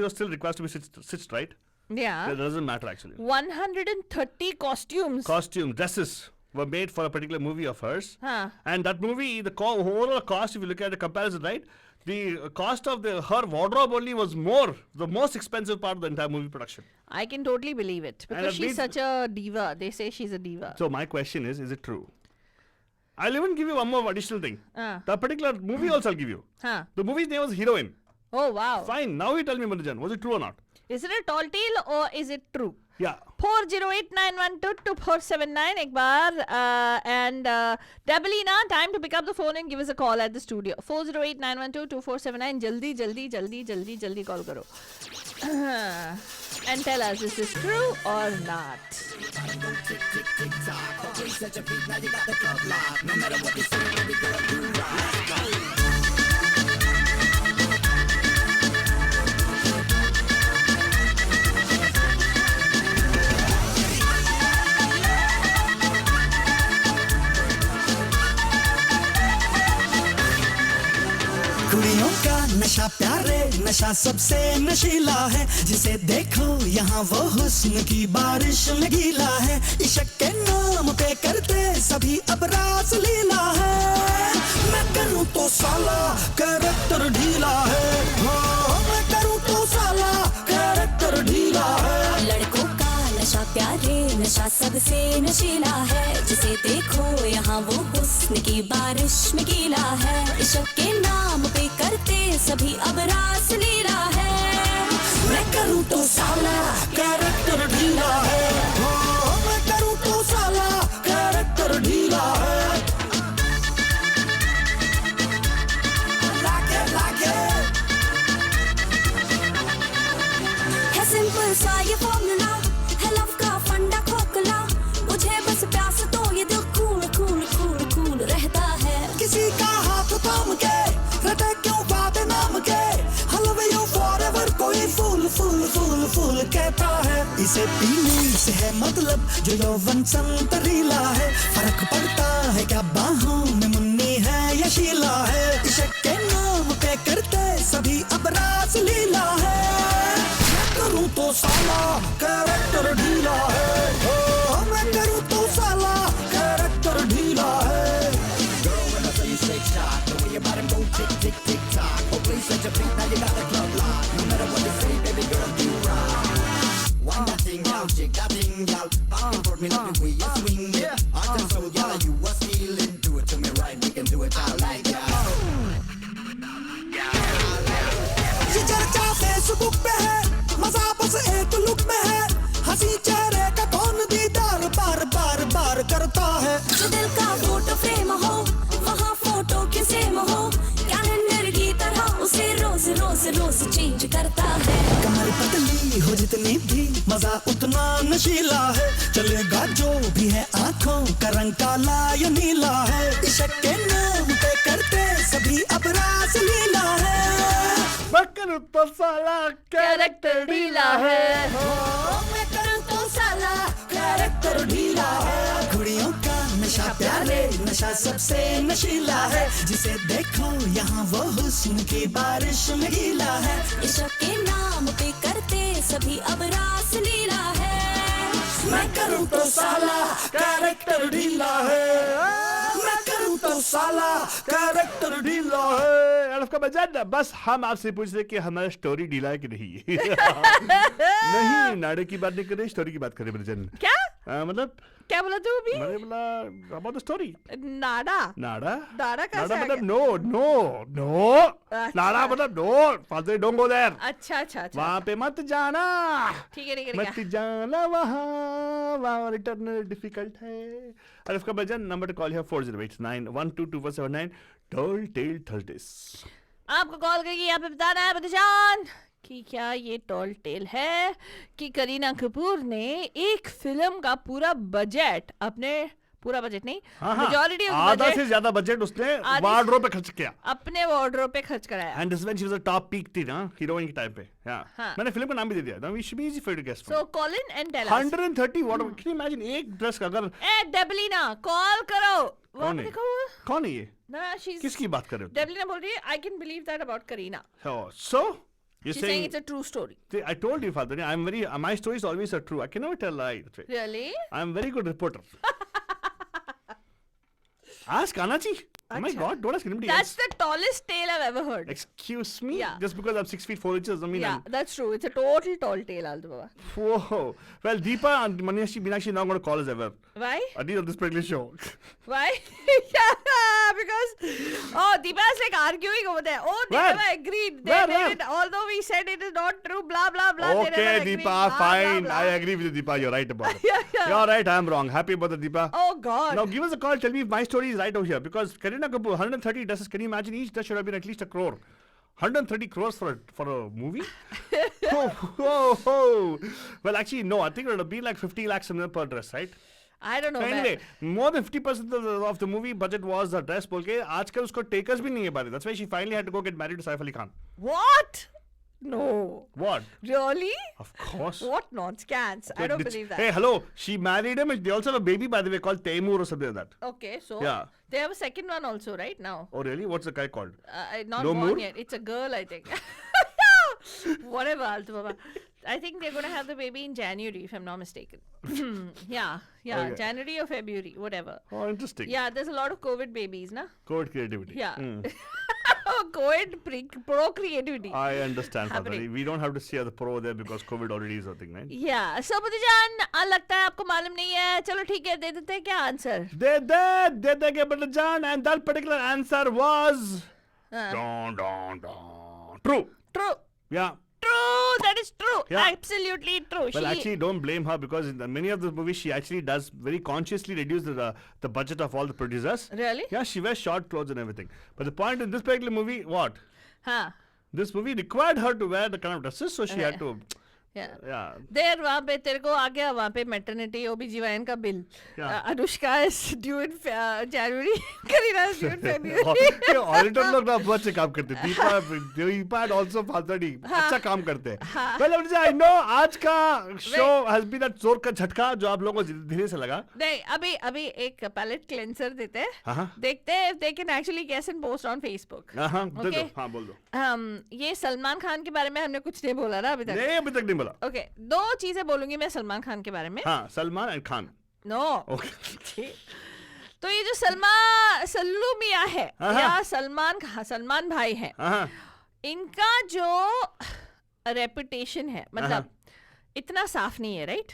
still requires to be stitched, right? Yeah. It doesn't matter actually. 130 costumes. Dresses were made for a particular movie of hers. Huh. And that movie, the overall cost, if you look at the comparison, right? The cost of her wardrobe only was the most expensive part of the entire movie production. I can totally believe it. Because she's such a diva. They say she's a diva. So my question is it true? I'll even give you one more additional thing. That particular movie also I'll give you. The movie's name was Heroine. Oh, wow. Fine. Now you tell me, Manajan, was it true or not? Is it a tall tale or is it true? Yeah. 408-912-2479 एक बार and Dabelina, time to pick up the phone and give us a call at the studio. 408-912-2479 जल्दी call करो. And tell us, is this true or not? कुड़ियों का नशा प्यारे नशा सबसे नशीला है जिसे देखो यहाँ वो हुस्न की बारिश में गीला है इश्क के नाम पे करते सभी अब रास लीला है मैं करूँ तो साला कैरेक्टर ढीला है मैं करूँ तो साला कैरेक्टर ढीला है लड़कों का नशा प्यारे नशा सबसे नशीला है जिसे देखो यहाँ वो हुस्न की बारिश में गीला है इश्क के नाम पे करते सभी अब रास लीला है मैं करूँ तो साला कैरेक्टर ढीला है मैं करूँ तो साला कैरेक्टर ढीला है like it सिंपल सा ये फॉर्मूला है लव का फंडा खोखला मुझे बस प्यास तो ये दिल कूल कूल कूल कूल रहता है किसी का हाथ थाम के रटे क्यों बात नाम के हलवे यू फॉरएवर कोई फूल फूल फूल फूल कहता है इसे पीने से है मतलब जो यौवन संतरीला है फर्क पड़ता है क्या बाहों में मुन्नी है या शीला है इश्क के नाम पे करते सभी अब रास लीला है मैं करूँ तो साला कैरेक्टर ढीला है ओ मैं करूँ तो साला कैरेक्टर ढीला है shot, the way your body move, tick, tick, tick, tock. Oh, please set your feet, now you got the club locked. No matter what they say, baby girl, you rock. One that thing, y'all, chick, that thing, y'all. Back and forth, me love the way you swing it. I just told y'all, you was feeling. Do it to me right, we can do it, I like y'all. ये चर्चा Facebook पे है, मजा बस एक look में है. हंसी चेहरे का कौन दीदार बार बार बार करता है. जो दिल का फोटो फ्रेम हो वहाँ फोटो के सेम हो कैलेंडर की तरह उसे रोज रोज रोज चेंज करता है कमर पतली हो जितनी भी मजा उतना नशीला है चलेगा जो भी है आँखों का रंग काला या नीला है इश्क के नाम पे करते सभी अब रास लीला है मैं करूँ तो साला कैरेक्टर ढीला है मैं करूँ तो साला कैरेक्टर ढीला है कुड़ियों का नशा प्यारे नशा सबसे नशीला है जिसे देखो यहाँ वो हुस्न की बारिश में गीला है इश्क के नाम पे करते सभी अब रास लीला है मैं करूँ तो साला कैरेक्टर ढीला है मैं करूँ तो साला कैरेक्टर ढीला है का बजान बस हम आपसे पूछ रहे कि हमारा स्टोरी ढीला है कि नहीं नहीं नाड़े की बात नहीं कर रहे स्टोरी की बात कर रहे बजान क्या मतलब क्या बोला तू अभी मैंने बोला अबाउट द स्टोरी नाड़ा नाड़ा नाड़ा कैसे आ मतलब गया? नो नाड़ा मतलब no father don't go there अच्छा वहाँ पे मत जाना ठीक है मत जाना वहाँ रिटर्न डिफिकल्ट है और इसका बजान नंबर टू कॉल है 4089122479 टोल टेल थर्सडेज आपको कॉल करके यहाँ पे बताना है बदजान कि क्या ये टॉल टेल है कि करीना कपूर ने एक फिल्म का पूरा बजट अपने पूरा बजट नहीं मेजॉरिटी आधा से ज्यादा बजट उसने वार्डरोब पे खर्च किया अपने वार्डरोब पे खर्च कराया and this when she was a top peak थी ना हीरोइन के टाइम पे मैंने फिल्म का नाम भी दे दिया ना we should be easy for you to guess so call in and tell us 130 what can you imagine एक ड्रेस का अगर ए डेबलिना कॉल करो कौन है ये ना शी किसकी बात कर रहे हो डेबलिना बोल रही है I can believe that about Kareena so She's saying it's a true story. See, I told you, Father, my stories always are true. I can never tell lie. Really? I'm a very good reporter. Ask Anachi. Oh my God, don't ask anybody That's else. the tallest tale I've ever heard. Excuse me? Yeah. Just because I'm 6 feet 4 inches, I mean... Yeah, that's true. It's a total tall tale, Aldo Baba. Whoa. Well, Deepa and Manyashi Meenakshi not going to call us ever. Why? At least on this particular show. Why? Yeah, because... Oh, Deepa is like arguing over there. Oh, they never agreed. Although we said it is not true, blah, blah, blah. Okay, Deepa, fine. Blah, blah. I agree with you, Deepa. You're right about it. Yeah. You're right, I'm wrong. Happy about the Deepa. Oh, God. Now, give us a call. Tell me if my story is right over here. Because Kareena Kapoor, 130 dresses. Can you imagine each dress should have been at least 1 crore? 130 crores for a movie? Well, actually, no. I think it would have been like 50 lakhs per dress, right? I don't know. So anyway, more than 50% of the movie budget was the dress. बोल के आजकल उसको takers भी नहीं है बारे. That's why she finally had to go get married to Saif Ali Khan. What? No. What? Really? Of course. What nonsense? I don't believe that. Hey, hello. She married him. They also have a baby, by the way, called Taimur or something like that. Okay, so yeah. They have a second one also, right now. Oh, really? What's the guy called? Not born yet. It's a girl, I think. Whatever, Alto Baba. I think they're going to have the baby in January, if I'm not mistaken. Yeah. Okay. January or February, whatever. Oh, interesting. Yeah, there's a lot of COVID babies, na? COVID creativity. Yeah. COVID pro-creativity. I understand, Father. We don't have to see the pro there because COVID already is a thing, right? Yeah. So, Badajan, लगता है आपको मालूम नहीं है. चलो ठीक है, दे देते हैं क्या आंसर? दे देंगे Badajan, and that particular answer was true. True. Yeah. True, that is true. Yeah. Absolutely true. Well, actually, don't blame her because in many of the movies, she actually does very consciously reduce the budget of all the producers. Really? Yeah, she wears short clothes and everything. But the point in this particular movie, what? Huh? This movie required her to wear the kind of dresses, so she had to देर वहाँ पे तेरे को आ गया वहाँ पे maternity OBGYN का bill. Anushka is due in January. Kareena is due in February. Auditor लोग ना बहुत से काम करते हैं. दीपा and also फादरी अच्छा काम करते हैं. Well, I know आज का शो has been that जोर का झटका जो आप लोगों को धीरे से लगा. नहीं अभी एक पैलेट क्लेंसर देते हैं. देखते हैं if they can actually guess and post on Facebook. हाँ बोल दो. ये सलमान खान के बारे में हमने कुछ नहीं बोला ना अभी तक. नहीं अभी तक नहीं बोला. ओके 2 चीजें बोलूंगी मैं सलमान खान के बारे में. हाँ सलमान एंड खान. नो तो ये जो सल्लू मियां है या सलमान भाई है, इनका जो रेपुटेशन है मतलब इतना साफ नहीं है, राइट?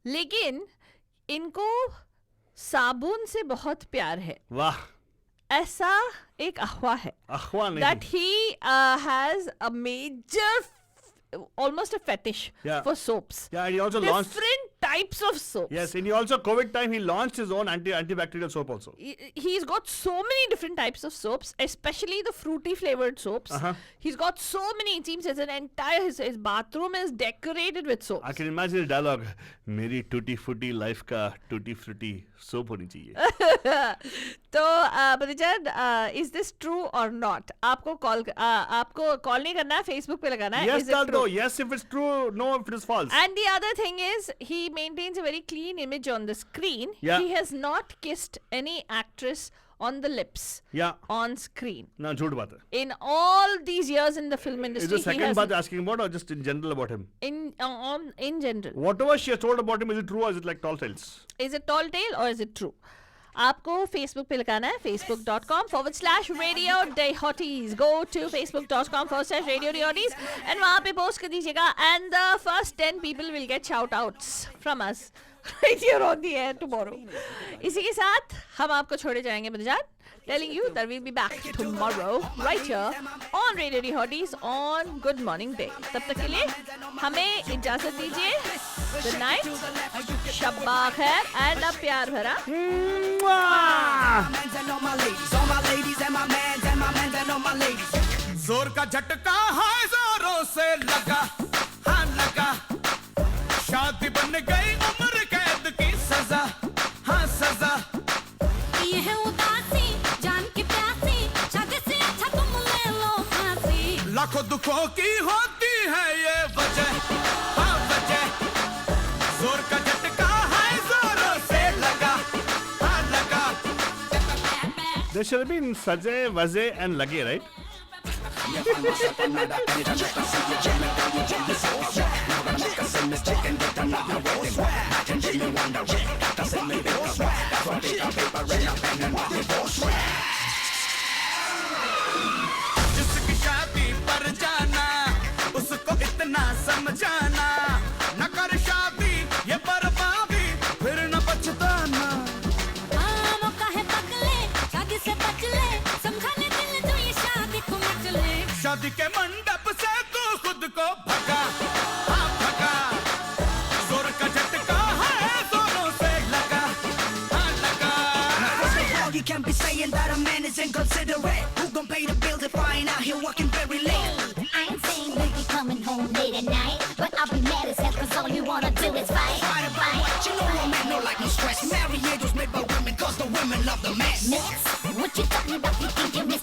लेकिन इनको साबुन से बहुत प्यार है. वाह. ऐसा एक अफवाह है that he has a major almost a fetish for soaps. Yeah, and he also launched different types of soaps. Yes, and he also COVID time he launched his own antibacterial soap also. He's got so many different types of soaps, especially the fruity flavored soaps. He's got so many. It seems his entire his bathroom is decorated with soaps. I can imagine the dialogue. मेरी टूटी फूटी life का tutti frutti soap होनी चाहिए. तो बदिजान, is this true or not? आपको call नहीं करना है, Facebook पे लगाना है. Yes, no. Yes, if it's true. No, if it is false. And the other thing is, he maintains a very clean image on the screen. Yeah. He has not kissed any actress on the lips. Yeah. On screen. No, झूठ बात है. In all these years in the film industry, is the second part asking about or just in general about him? In general. Whatever she has told about him, is it true or is it like tall tales? Is it tall tale or is it true? आपको Facebook पे लगाना है facebook.com/radio-hotties. Go to facebook.com/radio-hotties and वहाँ पे post कर दीजिएगा and the first 10 people will get shout outs from us right here on the air tomorrow. इसी के साथ हम आपको छोड़े जाएंगे बदजान, telling you that we'll be back tomorrow right here on Radio Hotties on Good Morning Day. तब तक के लिए हमें इजाजत दीजिए. Good night. शब्बा खैर and अब प्यार भरा. जोर का झटका है जोरों से लगा, हाँ लगा. शादी बन गई उम्र कैद की सजा, हाँ सजा. ये है उदासी जान की प्यासी, शादी से अच्छा तुम ले लो फांसी. लाखों दुखों की होती है ये वजह, हाँ वजह. जोर का झटका है जोरों से लगा, हाँ लगा. There should have been Sajay, Vazay and Lage, right? जिसकी शादी पर जाना उसको इतना समझाना, न कर शादी ये बर्बादी फिर न पछताना. मौका है पगले, शादी से बच ले, समझाने दिल जो ये शादी को मच ले. शादी के मंडप से तू खुद को भगा, हाँ भगा. जोर का झटका है जोरों से लगा, हाँ लगा. You can't be saying that a man is inconsiderate. Who gon' pay the bills if I ain't out here working very late? I ain't saying we'll be coming home late at night, but I'll be mad as hell 'cause all you wanna do is fight. Fight about what? You know a man no like no stress. Marriage was made by women 'cause the women love the mess. What you talking about? You think you miss